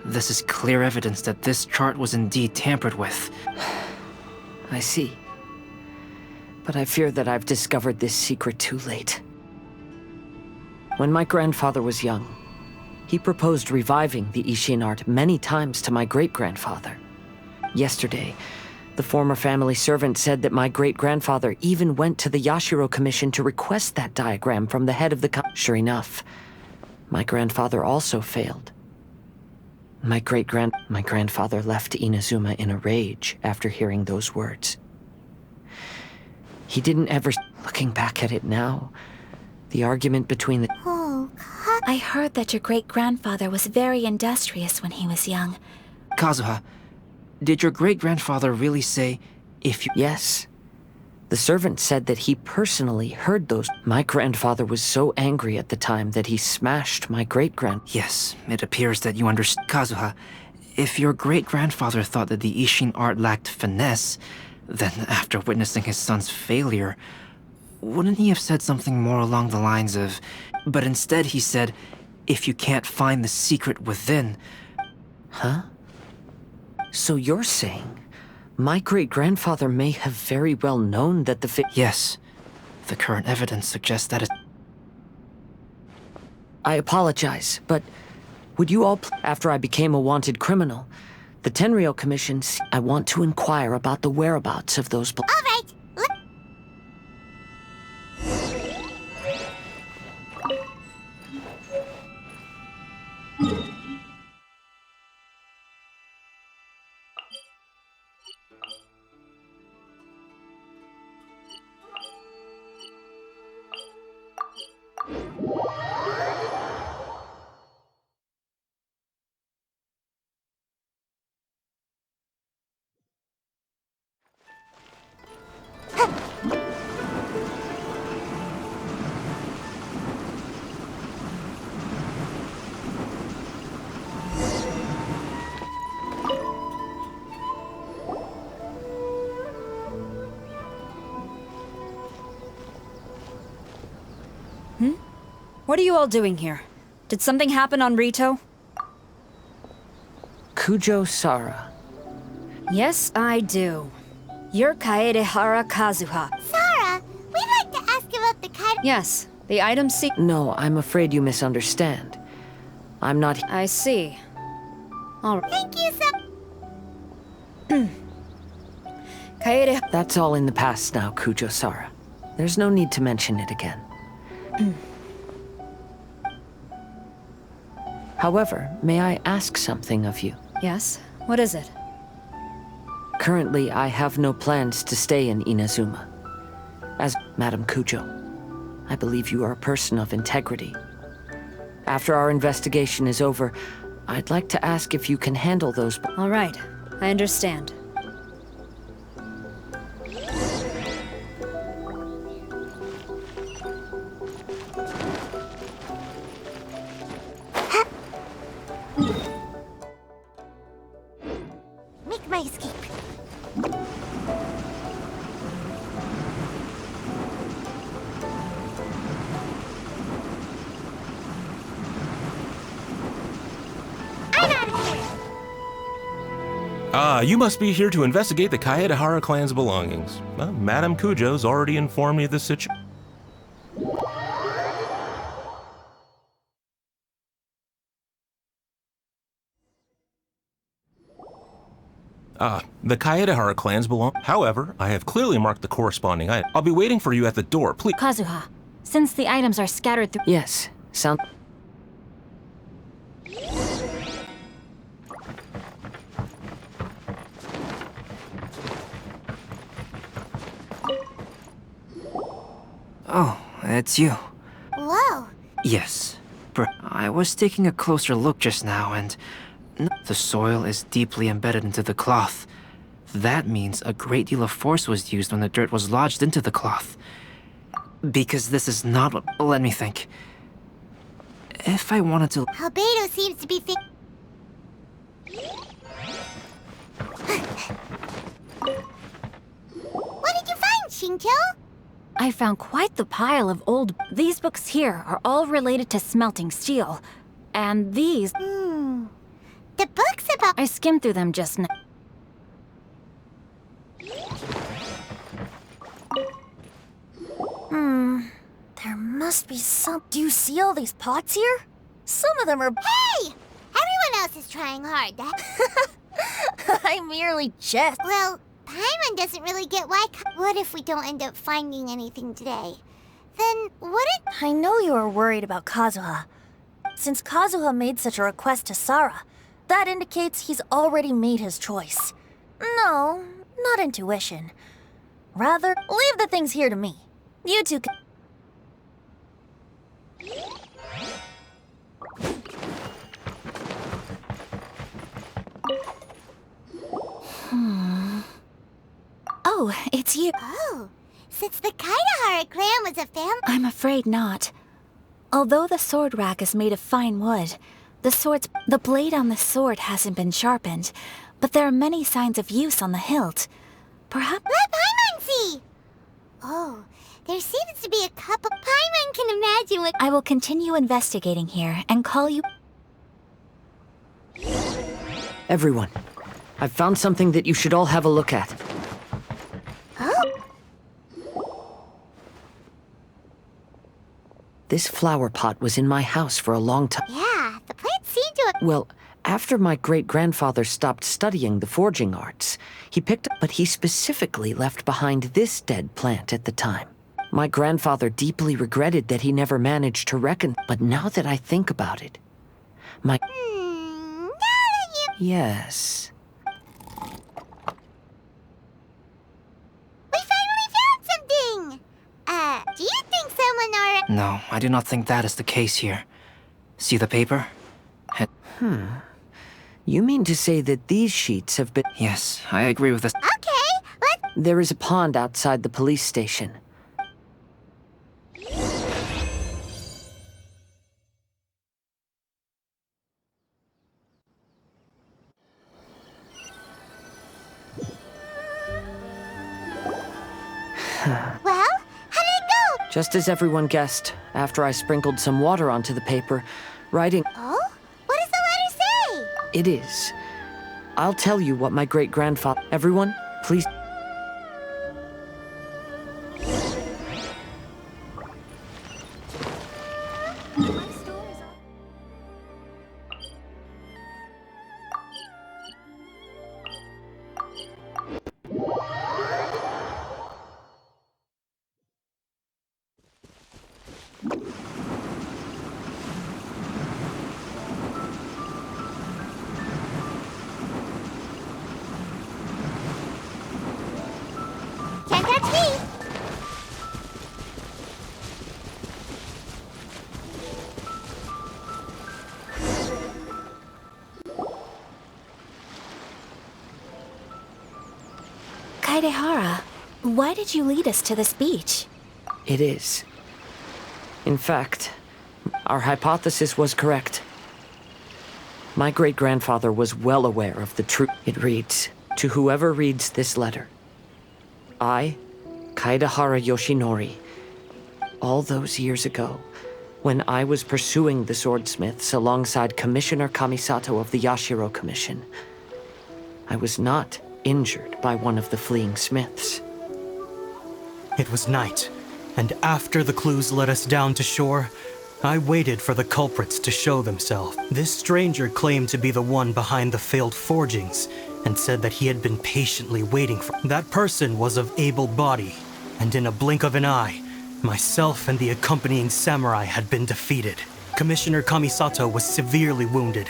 this is clear evidence that this chart was indeed tampered with. I see. But I fear that I've discovered this secret too late. When my grandfather was young, he proposed reviving the Ishin art many times to my great-grandfather. Yesterday, the former family servant said that my great-grandfather even went to the Yashiro Commission to request that diagram from the head of the Sure enough, my grandfather also failed. My grandfather left Inazuma in a rage after hearing those words. He didn't ever... Looking back at it now, the argument between the... I heard that your great-grandfather was very industrious when he was young. Kazuha, did your great-grandfather really say, if you... Yes. The servant said that he personally heard those... My grandfather was so angry at the time that he smashed my great-grand... Yes, it appears that you understand. Kazuha, if your great-grandfather thought that the Ishin art lacked finesse, then after witnessing his son's failure, wouldn't he have said something more along the lines of... But instead he said, if you can't find the secret within... Huh? So you're saying... My great-grandfather may have very well known that the Yes. The current evidence suggests that it... I apologize, but would you all... After I became a wanted criminal, the Tenryou Commission... I want to inquire about the whereabouts of those... All right. What are you all doing here? Did something happen on Rito? Kujo Sara. Yes, I do. You're Kaedehara Kazuha. Sara, we'd like to ask about the kite. Yes, the item No, I'm afraid you misunderstand. I'm not. I see. All right. Thank you so... Kaede... That's all in the past now, Kujo-Sara. There's no need to mention it again. However, may I ask something of you? Yes? What is it? Currently, I have no plans to stay in Inazuma. As Madam Kujo, I believe you are a person of integrity. After our investigation is over, I'd like to ask if you can handle those... All right. I understand. Make my escape. You must be here to investigate the Kaedehara clan's belongings. Well, Madam Kujo's already informed me of the situation. The Kaedehara clans belong. However, I have clearly marked the corresponding item. I'll be waiting for you at the door, please. Kazuha, since the items are scattered through... Yes, sound... Oh, it's you. Whoa. Yes. I was taking a closer look just now, and the soil is deeply embedded into the cloth. That means a great deal of force was used when the dirt was lodged into the cloth. Because this is not what... Let me think. If I wanted to... Albedo seems to be What did you find, Shinjo? I found quite the pile of old... These books here are all related to smelting steel. And these... The books about... I skimmed through them just now. There must be some... Do you see all these pots here? Some of them are... Hey! Everyone else is trying hard. I merely jest. Well, Paimon doesn't really get why... What if we don't end up finding anything today? Then wouldn't... I know you are worried about Kazuha. Since Kazuha made such a request to Sara, that indicates he's already made his choice. No, not intuition. Rather, leave the things here to me. You two can... Oh, it's you. Oh, since the Kaedehara clan was a family... I'm afraid not. Although the sword rack is made of fine wood, the blade on the sword hasn't been sharpened, but there are many signs of use on the hilt. Perhaps... Let Paimon see! Oh, there seems to be a couple... Paimon can imagine what... I will continue investigating here and call you... Everyone, I've found something that you should all have a look at. Oh? This flower pot was in my house for a long time. Yeah, the plants seem to have... Well, after my great-grandfather stopped studying the forging arts, he picked up, but he specifically left behind this dead plant at the time. My grandfather deeply regretted that he never managed to but now that I think about it, my... now that you... Yes. We finally found something! Do you think someone or... No, I do not think that is the case here. See the paper? You mean to say that these sheets have been... Yes, I agree with this. Okay, let's... There is a pond outside the police station. Well, how did it go? Just as everyone guessed, after I sprinkled some water onto the paper, writing... Oh? What does the letter say? It is. I'll tell you what my great-grandfather... Everyone, please... Can't catch me! Kaedehara, why did you lead us to this beach? It is. In fact, our hypothesis was correct. My great-grandfather was well aware of the truth. It reads, "To whoever reads this letter, I, Kaedehara Yoshinori, all those years ago, when I was pursuing the swordsmiths alongside Commissioner Kamisato of the Yashiro Commission, I was not injured by one of the fleeing smiths. It was night, and after the clues led us down to shore, I waited for the culprits to show themselves. This stranger claimed to be the one behind the failed forgings, and said that he had been patiently waiting for... That person was of able body, and in a blink of an eye, myself and the accompanying samurai had been defeated. Commissioner Kamisato was severely wounded,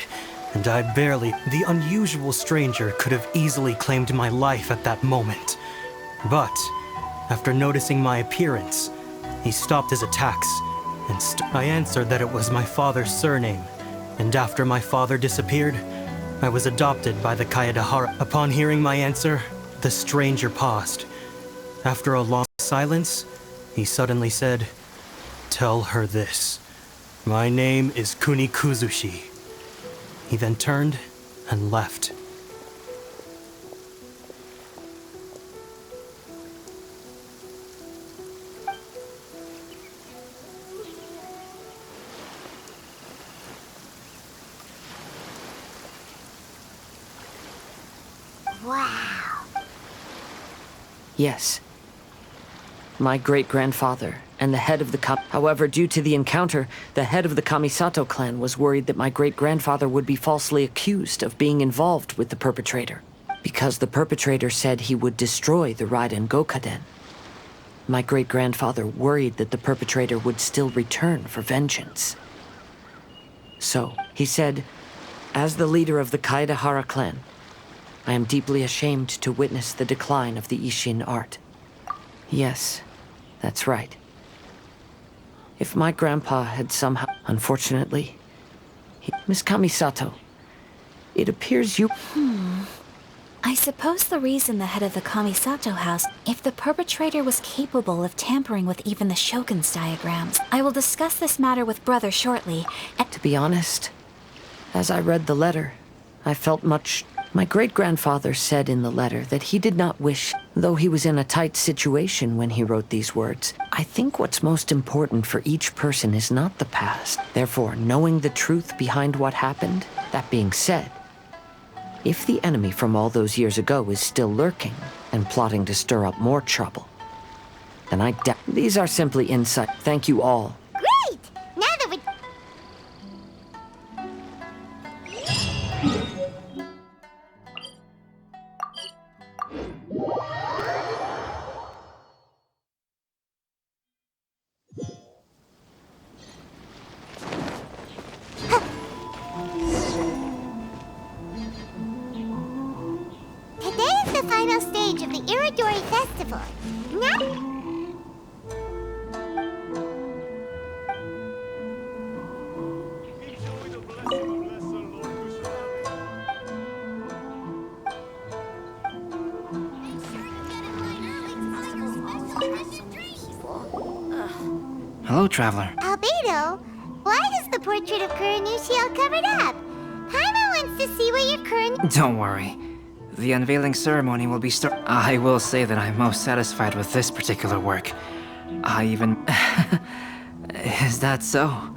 and I barely... The unusual stranger could have easily claimed my life at that moment. But, after noticing my appearance, he stopped his attacks, and I answered that it was my father's surname, and after my father disappeared, I was adopted by the Kaedehara. Upon hearing my answer, the stranger paused. After a long silence, he suddenly said, "Tell her this. My name is Kunikuzushi." He then turned and left. Wow. Yes. My great-grandfather and the head of the However, due to the encounter, the head of the Kamisato clan was worried that my great-grandfather would be falsely accused of being involved with the perpetrator, because the perpetrator said he would destroy the Raiden Gokaden. My great-grandfather worried that the perpetrator would still return for vengeance. So, he said, "As the leader of the Kaedehara clan, I am deeply ashamed to witness the decline of the Ishin art." Yes, that's right. If my grandpa had somehow... Unfortunately, Miss Kamisato, it appears you... I suppose the reason the head of the Kamisato house, if the perpetrator was capable of tampering with even the Shogun's diagrams. I will discuss this matter with Brother shortly, and... To be honest, as I read the letter, I felt much... My great-grandfather said in the letter that he did not wish, though he was in a tight situation when he wrote these words. I think what's most important for each person is not the past. Therefore, knowing the truth behind what happened, that being said, if the enemy from all those years ago is still lurking and plotting to stir up more trouble, then I doubt... These are simply insight. Thank you all. Great! Now that we... Today is the final stage of the Iridori Festival. Now... Hello, traveler. Albedo, why is the portrait of Kuranushi all covered up? Paimon wants to see what your current... Don't worry. The unveiling ceremony will be I will say that I'm most satisfied with this particular work. I even... Is that so?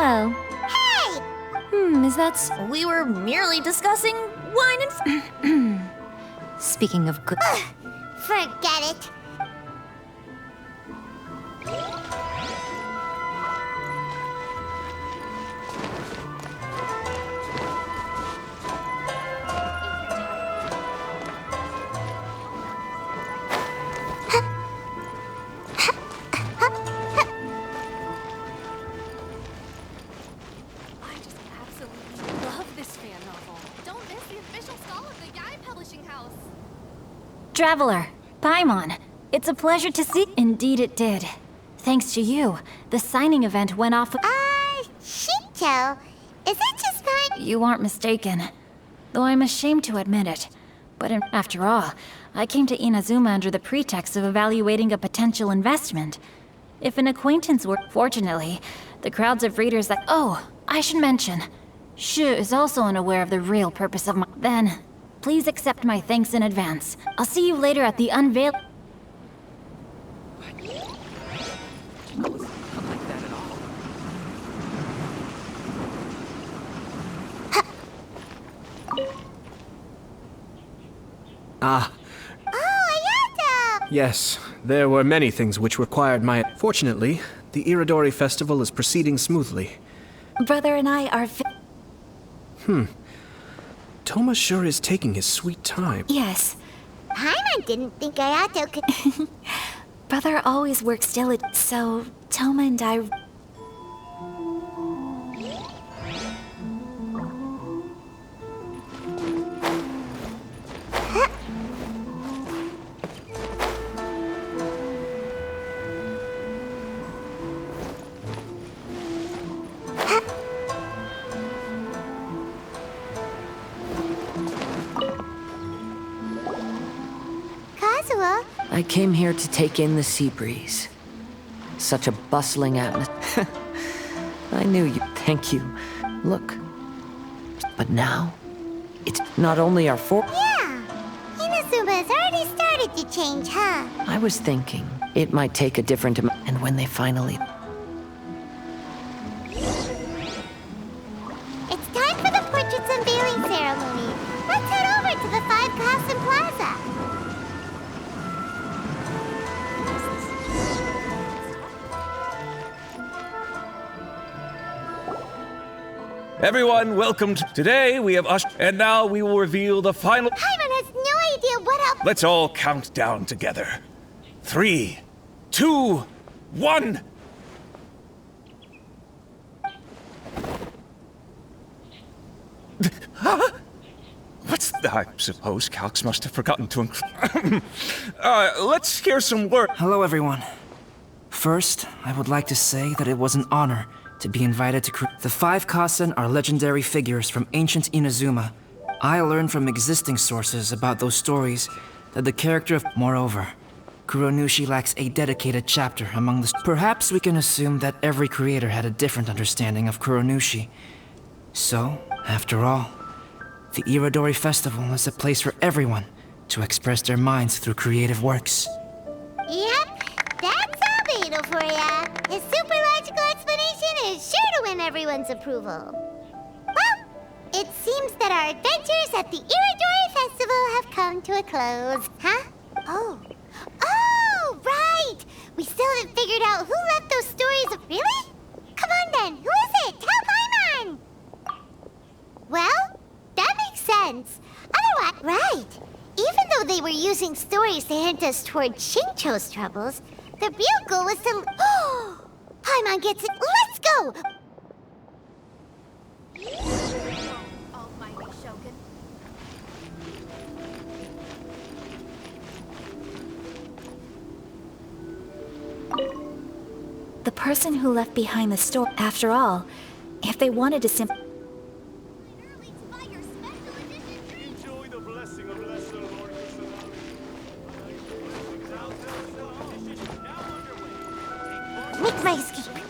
Hello. Hey! Is that We were merely discussing wine and Speaking of good. Forget it. I just absolutely love this fan novel. Don't miss the official stall of the Yai Publishing House. Traveler, Paimon, it's a pleasure to see. Indeed it did. Thanks to you, the signing event went off. Shincho, is it just mine? You aren't mistaken. Though I'm ashamed to admit it. But after all, I came to Inazuma under the pretext of evaluating a potential investment. If an acquaintance were... Fortunately, the crowds of readers that... Oh, I should mention, Shu is also unaware of the real purpose of my... Then, please accept my thanks in advance. I'll see you later at the unveil... Ah, Oh, Ayato! yes. There were many things which required my... Fortunately, the Iridori Festival is proceeding smoothly. Brother and I are... Toma sure is taking his sweet time. Yes. Paimon didn't think Ayato could... Brother always works diligently, so Toma and I... Kazuo? I came here to take in the sea breeze. Such a bustling atmosphere. I knew you. Thank you. Look. But now, it's not only our Yeah. Inazuma has already started to change, huh? I was thinking it might take a different and when they finally... It's time for the portraits unveiling ceremony. Let's head over to the Five Castle Plaza. Everyone, welcome to... Today we have and now we will reveal the final... Paimon has no idea what else... Let's all count down together. 3, 2, 1. Huh? I suppose Calx must have forgotten to let's hear some words. Hello, everyone. First, I would like to say that it was an honor to be invited to the Five Kasen are legendary figures from ancient Inazuma. I learned from existing sources about those stories that the character of... Moreover, Kuronushi lacks a dedicated chapter among the... Perhaps we can assume that every creator had a different understanding of Kuronushi. So, after all, the Iridori Festival is a place for everyone to express their minds through creative works. Yep, that's Albedo for ya. His super logical explanation is sure to win everyone's approval. Well, it seems that our adventures at the Iridori Festival have come to a close, huh? Oh, right! We still haven't figured out who left those stories. Really? Come on then, who is it? Tell Paimon! Well, that makes sense. Otherwise, right. Even though they were using stories to hint us toward Shincho's troubles, the real goal was to... Oh! Paimon gets it. Let's go! Almighty Shogun. The person who left behind the store, after all, if they wanted to simply... Make my escape.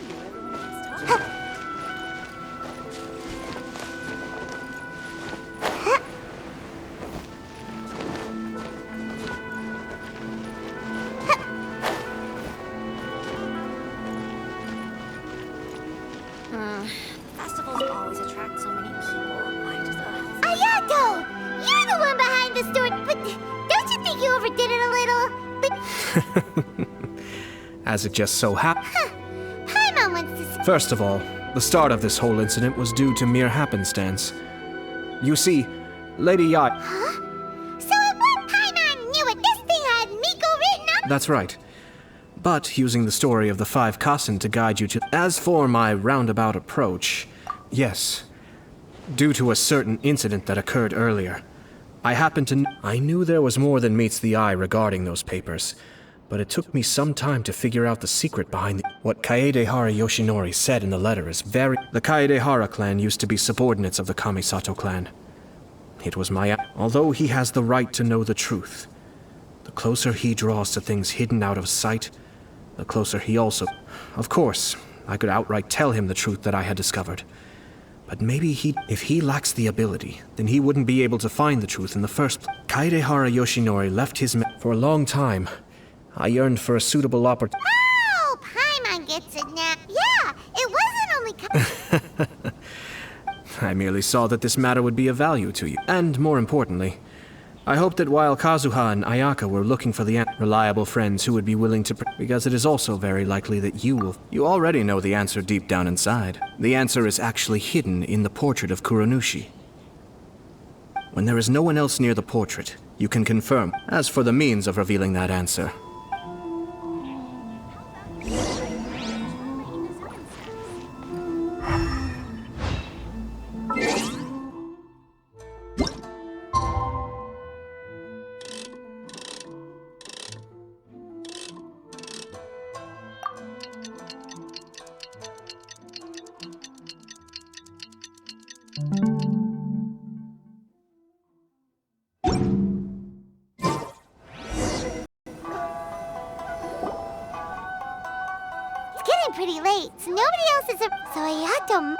Hayato! You're the one behind the story, but don't you think you overdid it a little? As it just so happened. Paimon wants to see. First of all, the start of this whole incident was due to mere happenstance. You see, Lady Yai... Huh? So it was Paimon knew it. This thing had Miko written up? That's right. But using the story of the 5 Kassen to guide you to... As for my roundabout approach, yes. Due to a certain incident that occurred earlier, I happened to... I knew there was more than meets the eye regarding those papers, but it took me some time to figure out the secret behind what Kaedehara Yoshinori said in the letter is very... The Kaedehara clan used to be subordinates of the Kamisato clan. It was my... Although he has the right to know the truth, the closer he draws to things hidden out of sight, the closer he also... Of course, I could outright tell him the truth that I had discovered. But maybe if he lacks the ability, then he wouldn't be able to find the truth in the first place. Kaedehara Yoshinori left his for a long time. I yearned for a suitable opportunity. Oh, Paimon gets it now. Yeah, it wasn't only... I merely saw that this matter would be of value to you. And more importantly, I hoped that while Kazuha and Ayaka were looking for the reliable friends who would be willing to... Because it is also very likely that you will... You already know the answer deep down inside. The answer is actually hidden in the portrait of Kuronushi. When there is no one else near the portrait, you can confirm. As for the means of revealing that answer... Pretty late, so nobody else is so Hayato...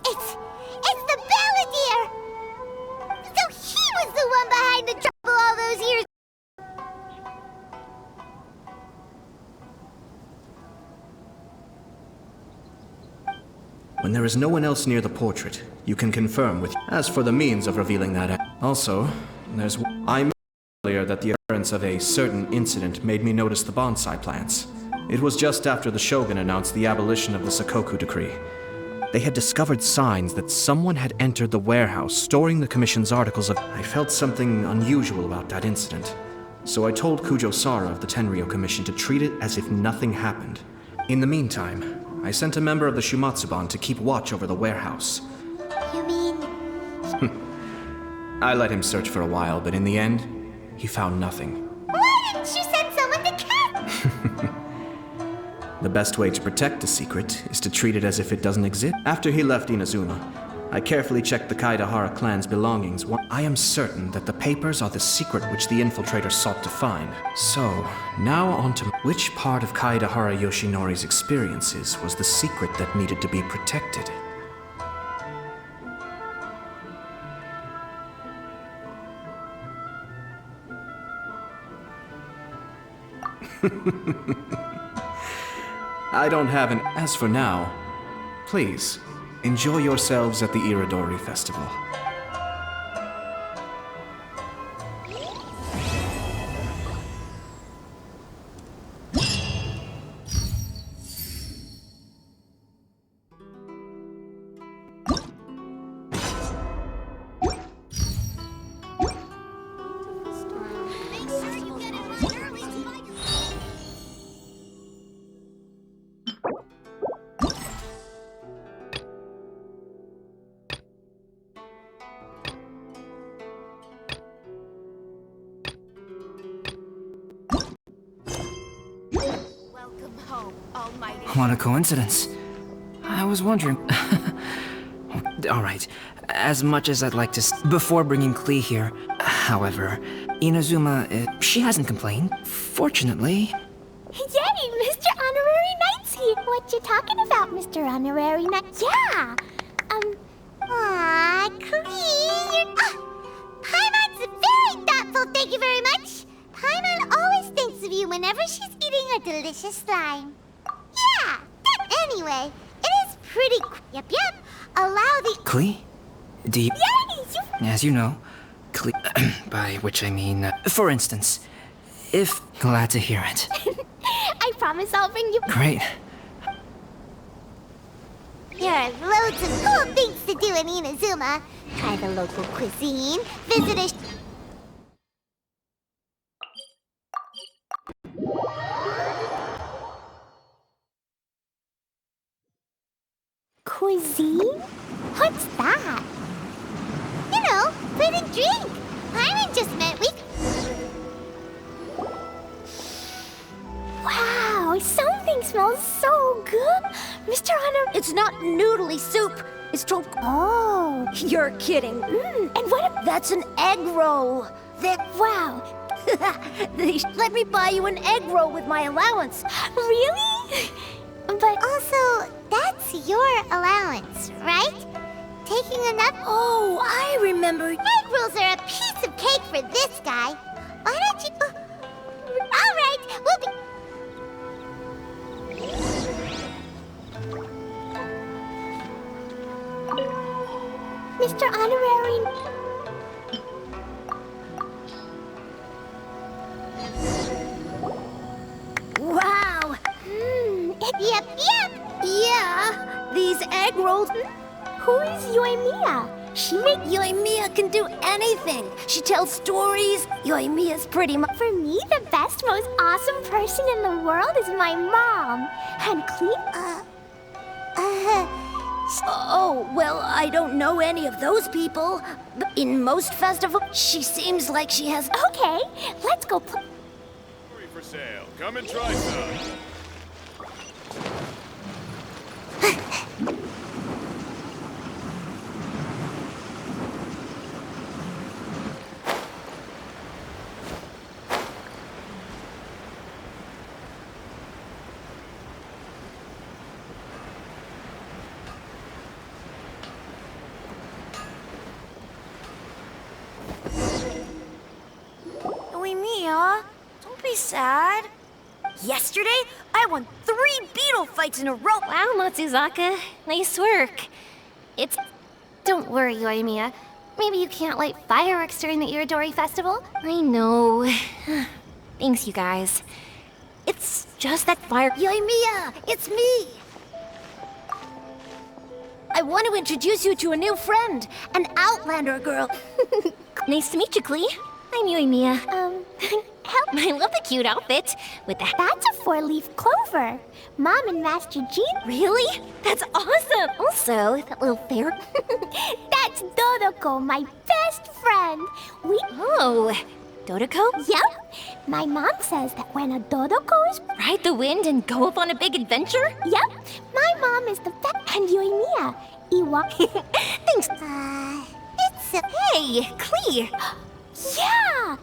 It's the Balladeer! So he was the one behind the trouble all those years. When there is no one else near the portrait, you can confirm with... As for the means of revealing that... Also, there's... I mentioned earlier that the occurrence of a certain incident made me notice the bonsai plants. It was just after the Shogun announced the abolition of the Sakoku decree. They had discovered signs that someone had entered the warehouse storing the commission's articles of... I felt something unusual about that incident. So I told Kujo Sara of the Tenryou Commission to treat it as if nothing happened. In the meantime, I sent a member of the Shumatsuban to keep watch over the warehouse. You mean... I let him search for a while, but in the end, he found nothing. Why didn't you send someone to catch? The best way to protect a secret is to treat it as if it doesn't exist. After he left Inazuma, I carefully checked the Kaedehara clan's belongings. I am certain that the papers are the secret which the infiltrator sought to find. So, now on to which part of Kaedehara Yoshinori's experiences was the secret that needed to be protected. I don't have an... As for now, please, enjoy yourselves at the Iridori Festival. What a coincidence. I was wondering... Alright, as much as I'd like to... Before bringing Klee here, however, Inazuma, she hasn't complained. Fortunately... Yay, Mr. Honorary Knight's here. What you talking about, Mr. Honorary Knight? Yeah, Klee, you're... Paimon's very thoughtful, Thank you very much. Paimon always thinks of you whenever she's eating a delicious slime. Yeah! Anyway, it is pretty... Yep. Allow the... Klee? Do you... Yes! As you know, Klee... by which I mean... for instance, if... Glad to hear it. I promise I'll bring you... Great. There are loads of cool things to do in Inazuma. Try the local cuisine, visit a... Cuisine? What's that? You know, food and drink. Paimon just meant we... Wow, something smells so good. Mr. Honor... It's not noodly soup. It's trop... Oh. You're kidding. And what if... That's an egg roll. Wow. Let me buy you an egg roll with my allowance. Really? But also, that's your allowance, right? Taking enough... Oh, I remember. Egg rolls are a piece of cake for this guy. Why don't you... All right, we'll be... Mr. Honorary... Wow. Yep. Yeah, these egg rolls... Who is Yoimiya? Yoimiya can do anything. She tells stories. Yoimiya's pretty much... For me, the best, most awesome person in the world is my mom. And Oh, well, I don't know any of those people. But in most festivals, she seems like she has... Okay, let's go play... For sale. Come and try some. Yoimiya, don't be sad. Yesterday, I won 3 beetle fights in a row. Wow, Matsuzaka. Nice work. Don't worry, Yoimiya. Maybe you can't light fireworks during the Iridori Festival? I know. Thanks, you guys. It's just that fire... Yoimiya, it's me! I want to introduce you to a new friend, an Outlander girl. Nice to meet you, Klee. I'm Yoimiya. Help. I love the cute outfit with the... That's a 4-leaf clover. Mom and Master Jean... Really? That's awesome! Also, that little fairy... That's Dodoko, my best friend. Oh, Dodoko? Yep. My mom says that when a Dodoko is... Ride the wind and go off on a big adventure? Yep. My mom is the best... And Yoimiya. Iwa... Thanks. It's a... Hey, Klee! Yeah!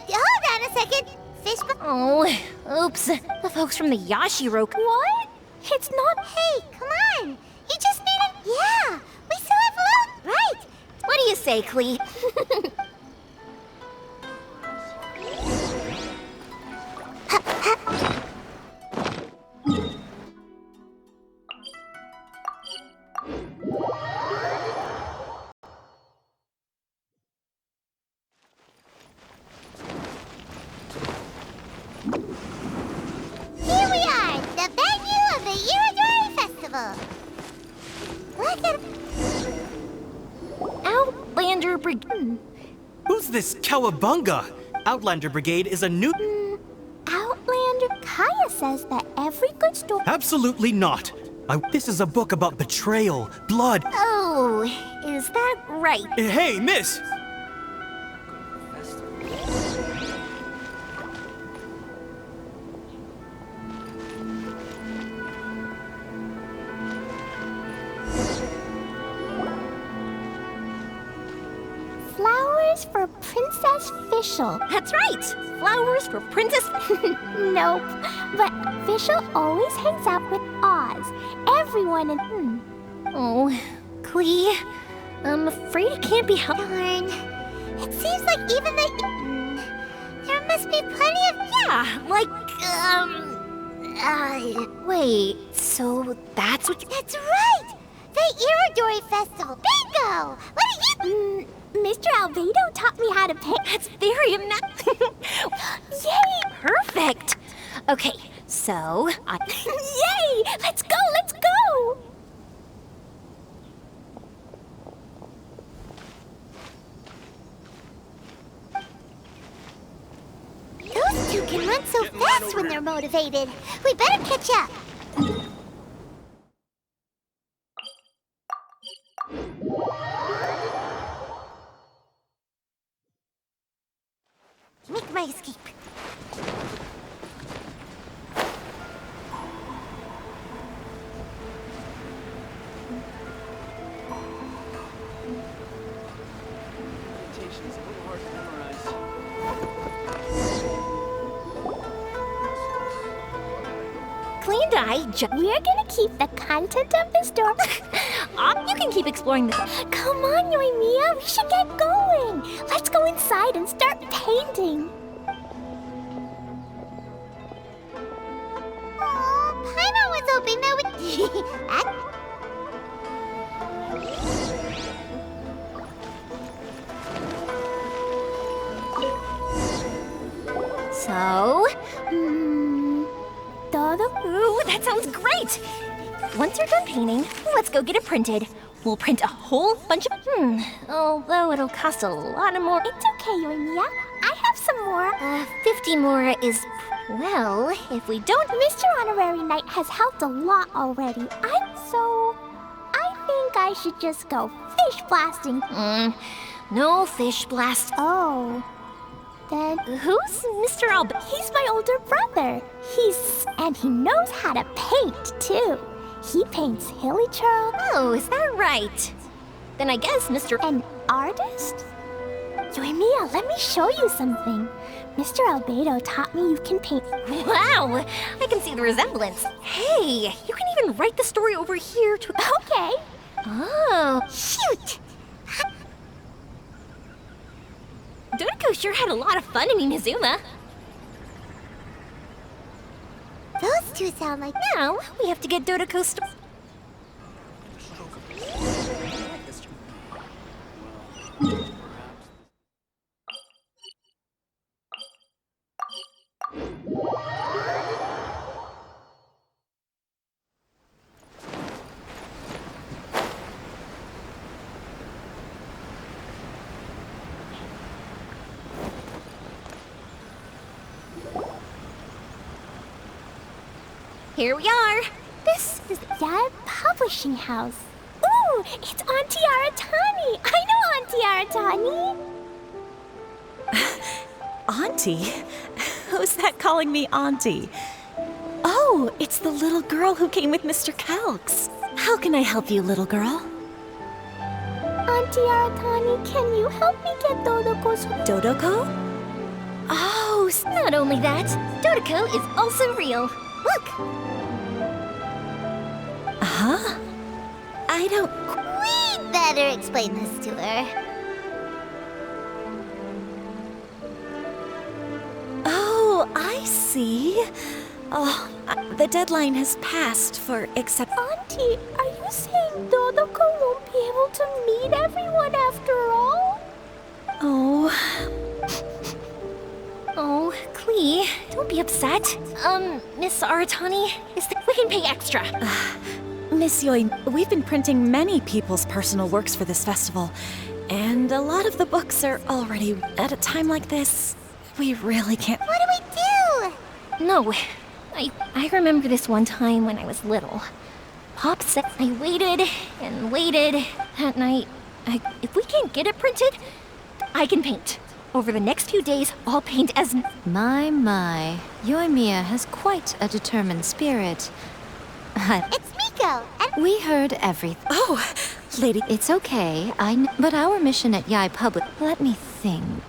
Hold on a second. Fishbowl... Oh, oops. The folks from the Yashiro... What? It's not... Hey, come on! You just made it... Yeah! We still have load... Right! What do you say, Klee? Here we are, the venue of the Iridori Festival. Look at... Outlander Brigade. Who's this Cowabunga? Outlander Brigade is a new... Outlander... Kaya says that every good story... Absolutely not. This is a book about betrayal, blood... Oh, is that right? Hey, miss! Flowers for Princess Fischl. That's right! Flowers for Princess... Nope. But Fischl always hangs out with Oz. Everyone in... Oh, Klee, I'm afraid it can't be helped. Darn. It seems like even the... must be plenty of... Yeah, like, wait, so that's what... That's right! The Irodori Festival! Bingo! What are you... Mr. Albedo taught me how to paint. That's very Yay! Perfect! Okay, so Yay! Let's go, let's go! Those two can run so fast when they're motivated. We better catch up. Make my escape. Cleaned eye, we're gonna keep the content of the store. You can keep exploring this. Come on, Yoimiya, we should get going. Let's go inside and start painting. Oh, Paimon was hoping that would... So, Ooh, that sounds great! Once you're done painting, let's go get it printed. We'll print a whole bunch of... although it'll cost a lot more... It's okay, Yoimiya. I have some more. 50 more is... well, if we don't... Mr. Honorary Knight has helped a lot already. I think I should just go fish blasting. No fish blast. Oh. Then who's Mr. Alb? He's my older brother. And he knows how to paint, too. He paints hilly churl. Oh, is that right? Then I guess Mr. An artist? Yoimiya, let me show you something. Mr. Albedo taught me you can paint. Wow, I can see the resemblance. Hey, you can even write the story over here to... Okay. Oh. Shoot! Dodoko sure had a lot of fun in Inazuma. Those two sound like... Now, we have to get Dodoko's story. Here we are. This is the Yai Publishing House. Ooh, it's Auntie Aratani. I know Auntie Aratani. Auntie? Who's that calling me Auntie? Oh, it's the little girl who came with Mr. Calx. How can I help you, little girl? Auntie Aratani, can you help me get Dodoko's... Dodoko? Oh, not only that, Dodoko is also real. Look! Huh? I don't... We better explain this to her. Oh, I see. Oh, the deadline has passed for accept... Auntie, are you saying Dodoko won't be able to meet everyone after all? Oh... Oh, Klee, don't be upset. Miss Aratani, we can pay extra. Miss Yoi, we've been printing many people's personal works for this festival, and a lot of the books are already... At a time like this, we really can't... What do we do? No, I remember this one time when I was little. Pop said I waited and waited. That night, if we can't get it printed, I can paint. Over the next few days, I'll paint as... My. Yoimiya has quite a determined spirit. It's Miko, and... We heard everything. Oh, lady... It's okay, but our mission at Yai Public... Let me think.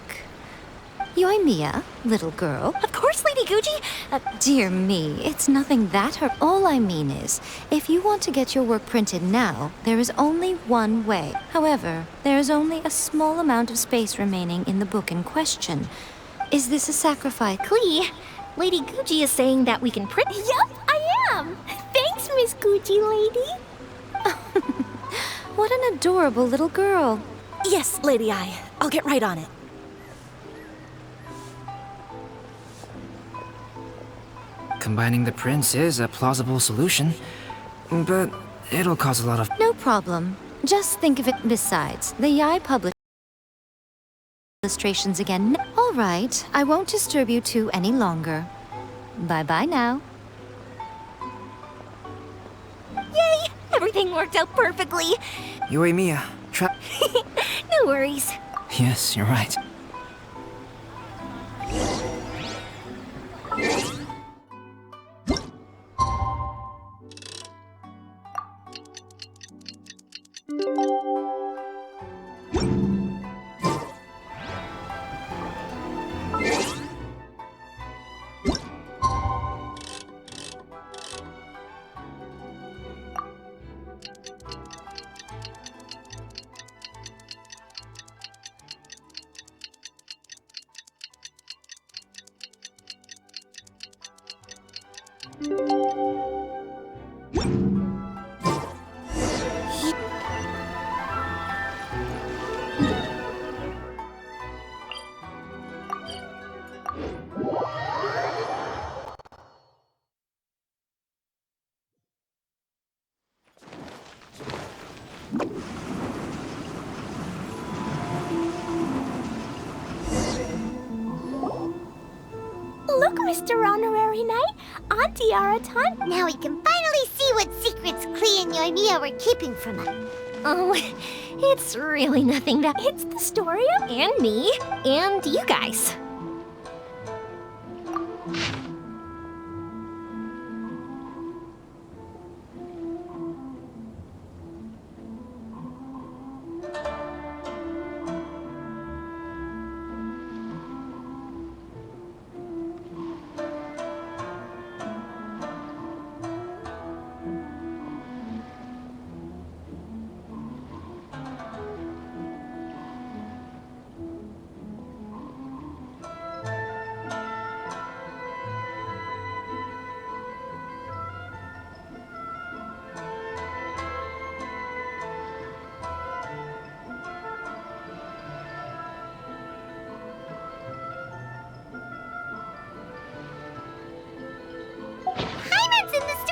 Yoimiya, little girl. Of course, Lady Guji. Dear me, it's nothing that hurt. All I mean is, if you want to get your work printed now, there is only one way. However, there is only a small amount of space remaining in the book in question. Is this a sacrifice? Klee, Lady Gucci is saying that we can print. Yup, I am! Thanks, Miss Gucci lady! What an adorable little girl. Yes, Lady I. I'll get right on it. Combining the prints is a plausible solution, but it'll cause a lot of... No problem. Just think of it. Besides, the Yai published illustrations again. All right, I won't disturb you two any longer. Bye-bye now. Yay! Everything worked out perfectly. Yoimiya, No worries. Yes, you're right. Look, Mr. Honorary Knight, Auntie Araton. Now we can finally see what secrets Klee and Yoimiya were keeping from us. Oh, it's really nothing to... It's the story of... And me, and you guys.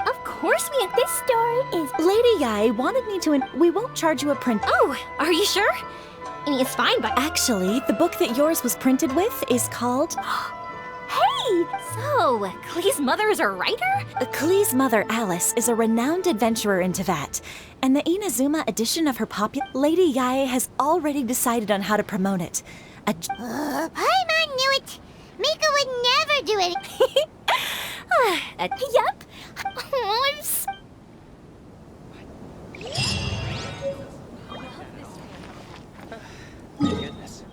Of course we... This story is... Lady Yai wanted me to... We won't charge you a print... Oh, are you sure? I mean, it's fine, but... Actually, the book that yours was printed with is called... Hey! So, Klee's mother is a writer? Klee's mother, Alice, is a renowned adventurer in Teyvat, and the Inazuma edition of her Lady Yai has already decided on how to promote it. Paimon knew it! Mika would never do it! Yup. Oh, I'm so... Goodness.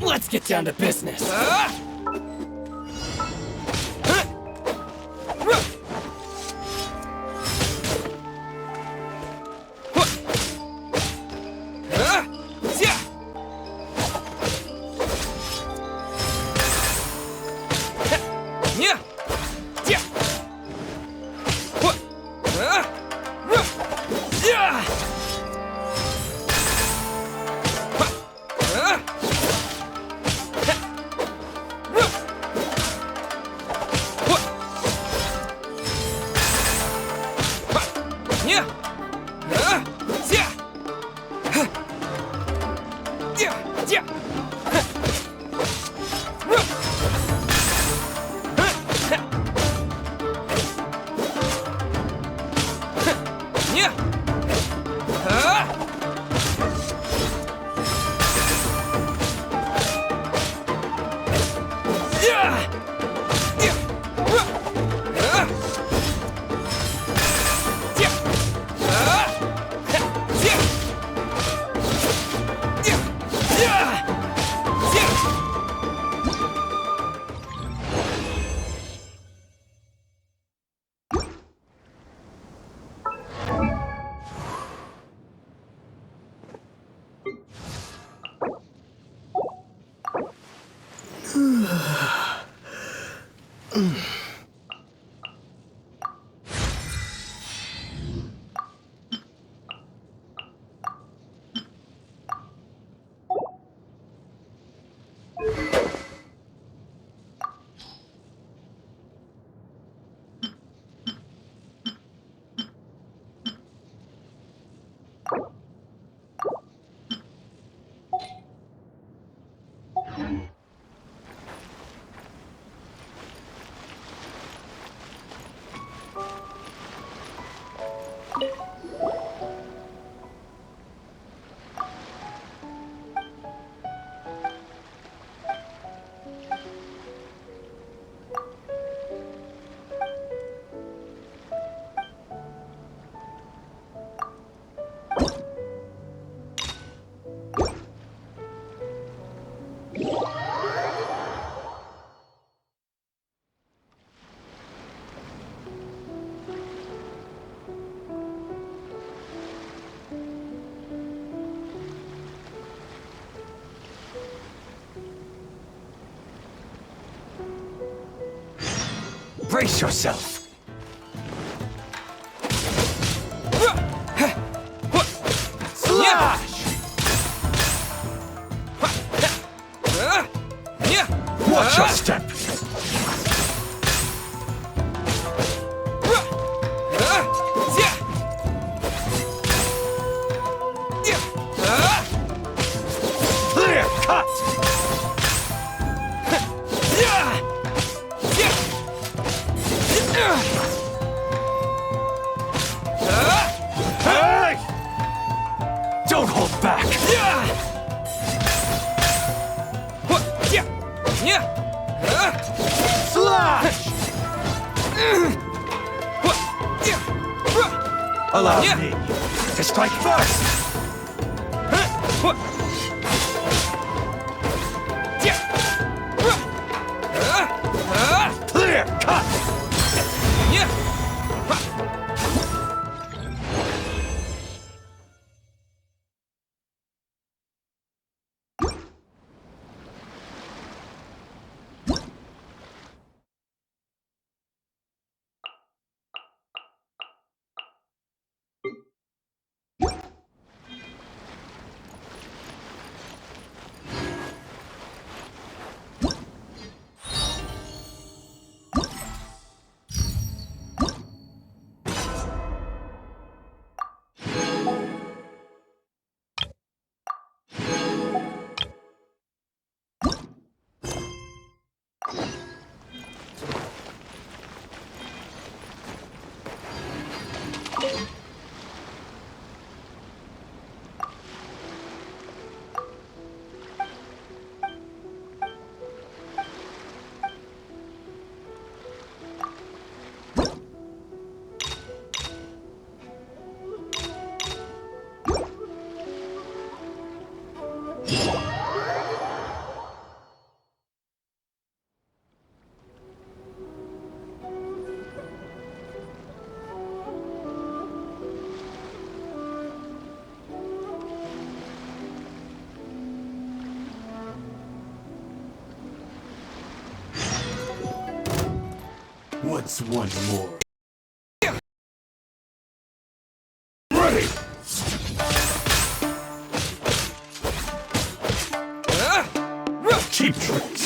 Let's get down to business. Brace yourself! Slash! Watch your step! Clear cut! Hey! Don't hold back! Slash! Allow me to strike first! Clear cut! What's one more? Ready! Cheap tricks.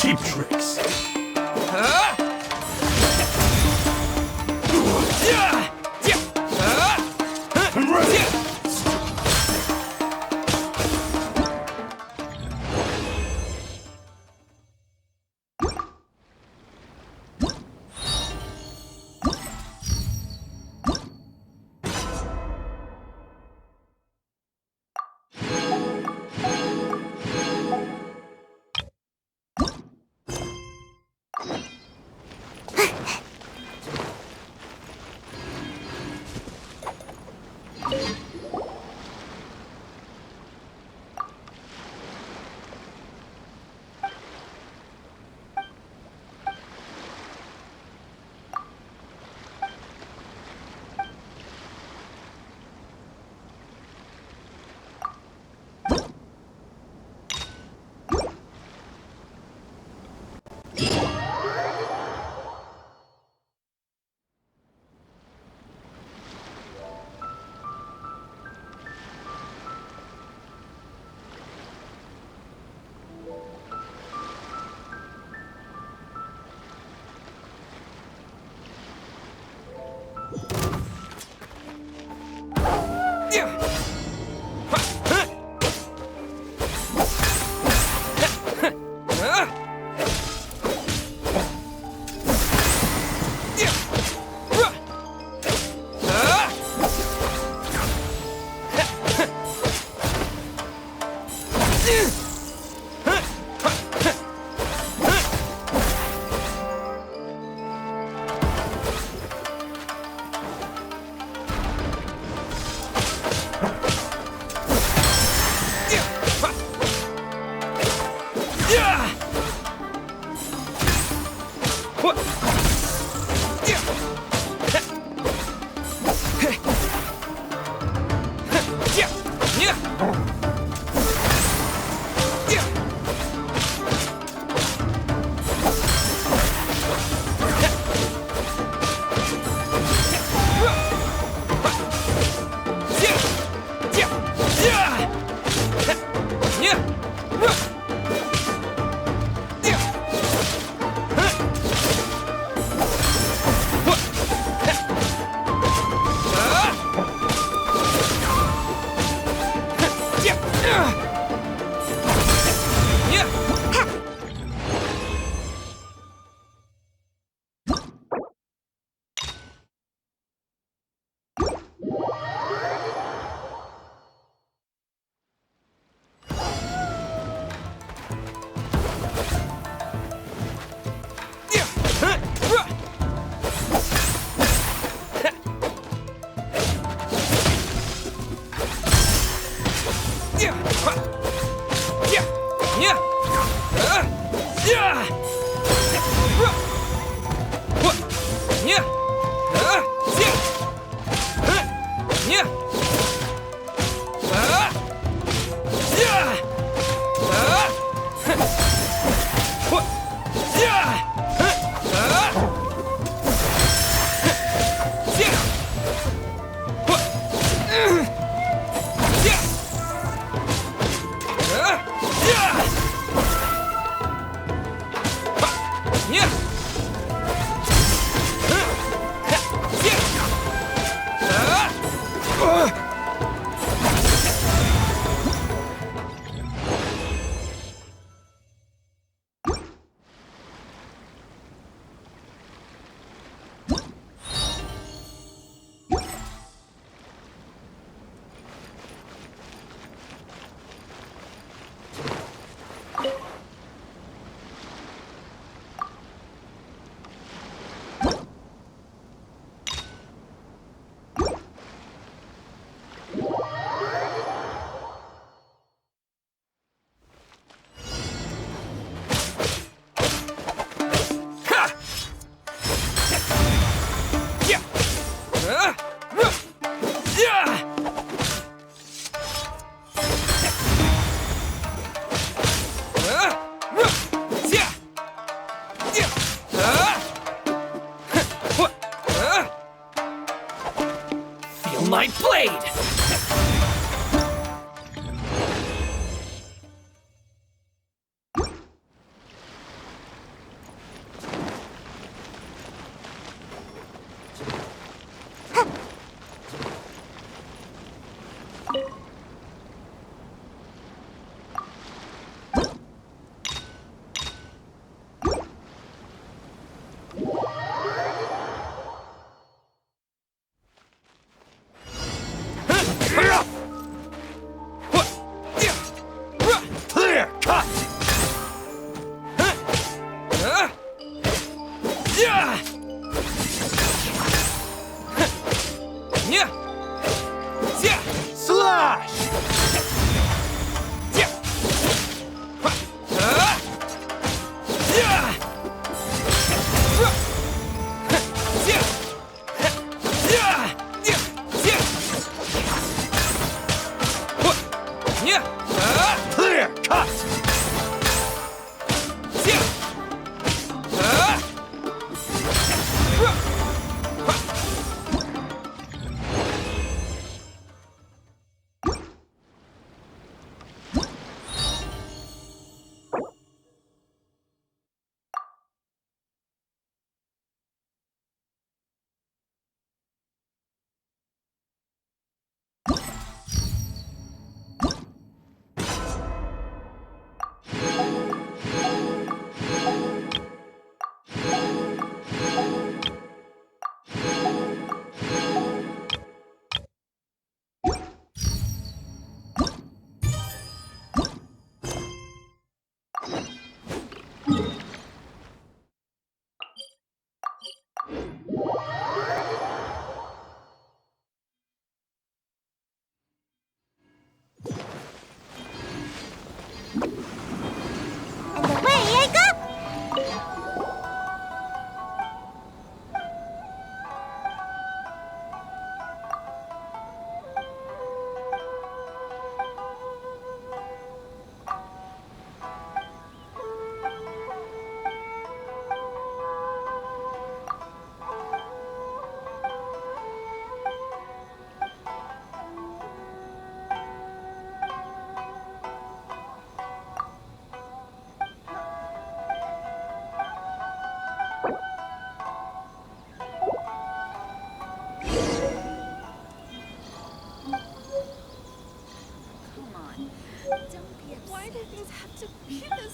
Cheap tricks.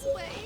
this way.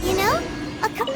You know, a couple...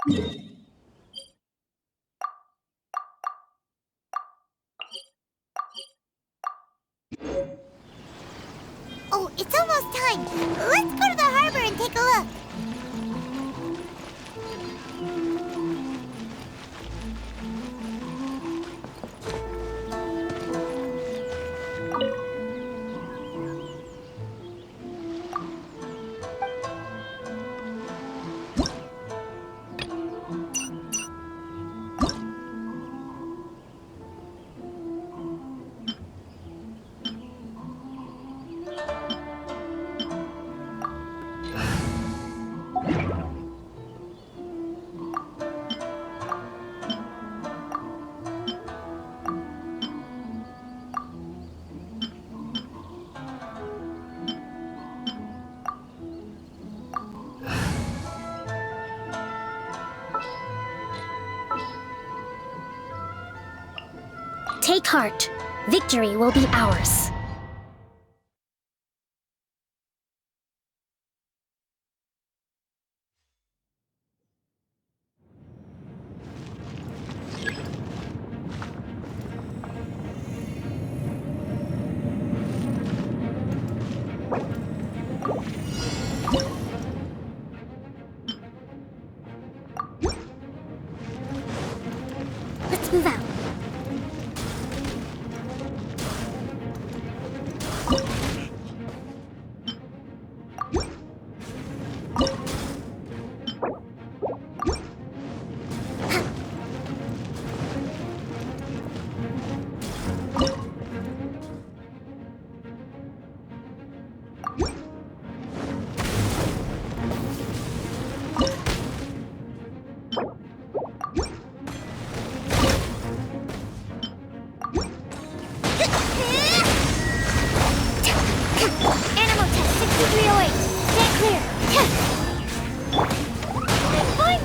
Oh, it's almost time. Let's go to the harbor and take a look. Take heart. Victory will be ours. Let's move out. Animal test 6308. Stand clear. Fine.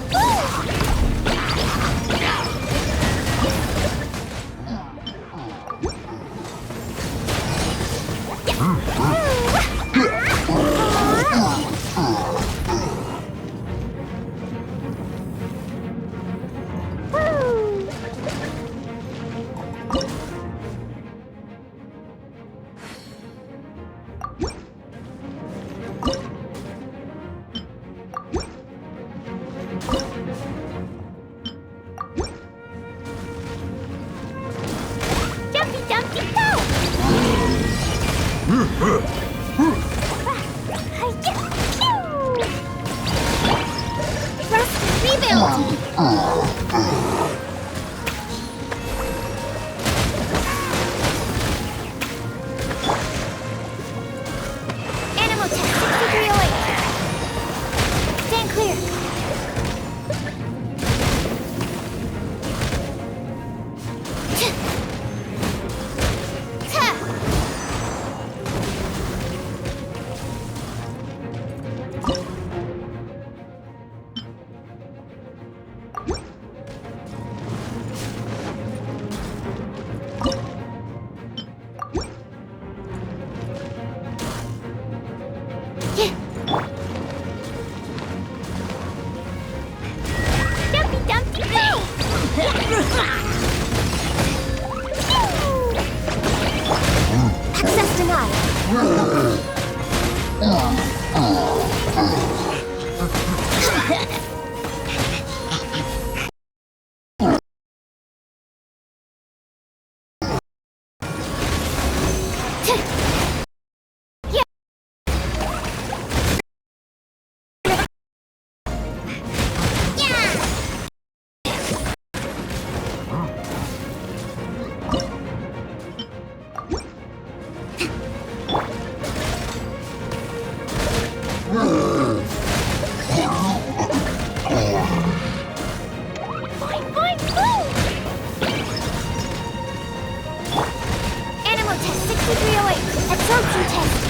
Jumpy, jumpy, go! Thrust, rebuild! Animal test 6308. Stand clear. Jumpy, jumpy, go! Access denied. Animal test 6308. Absorption test.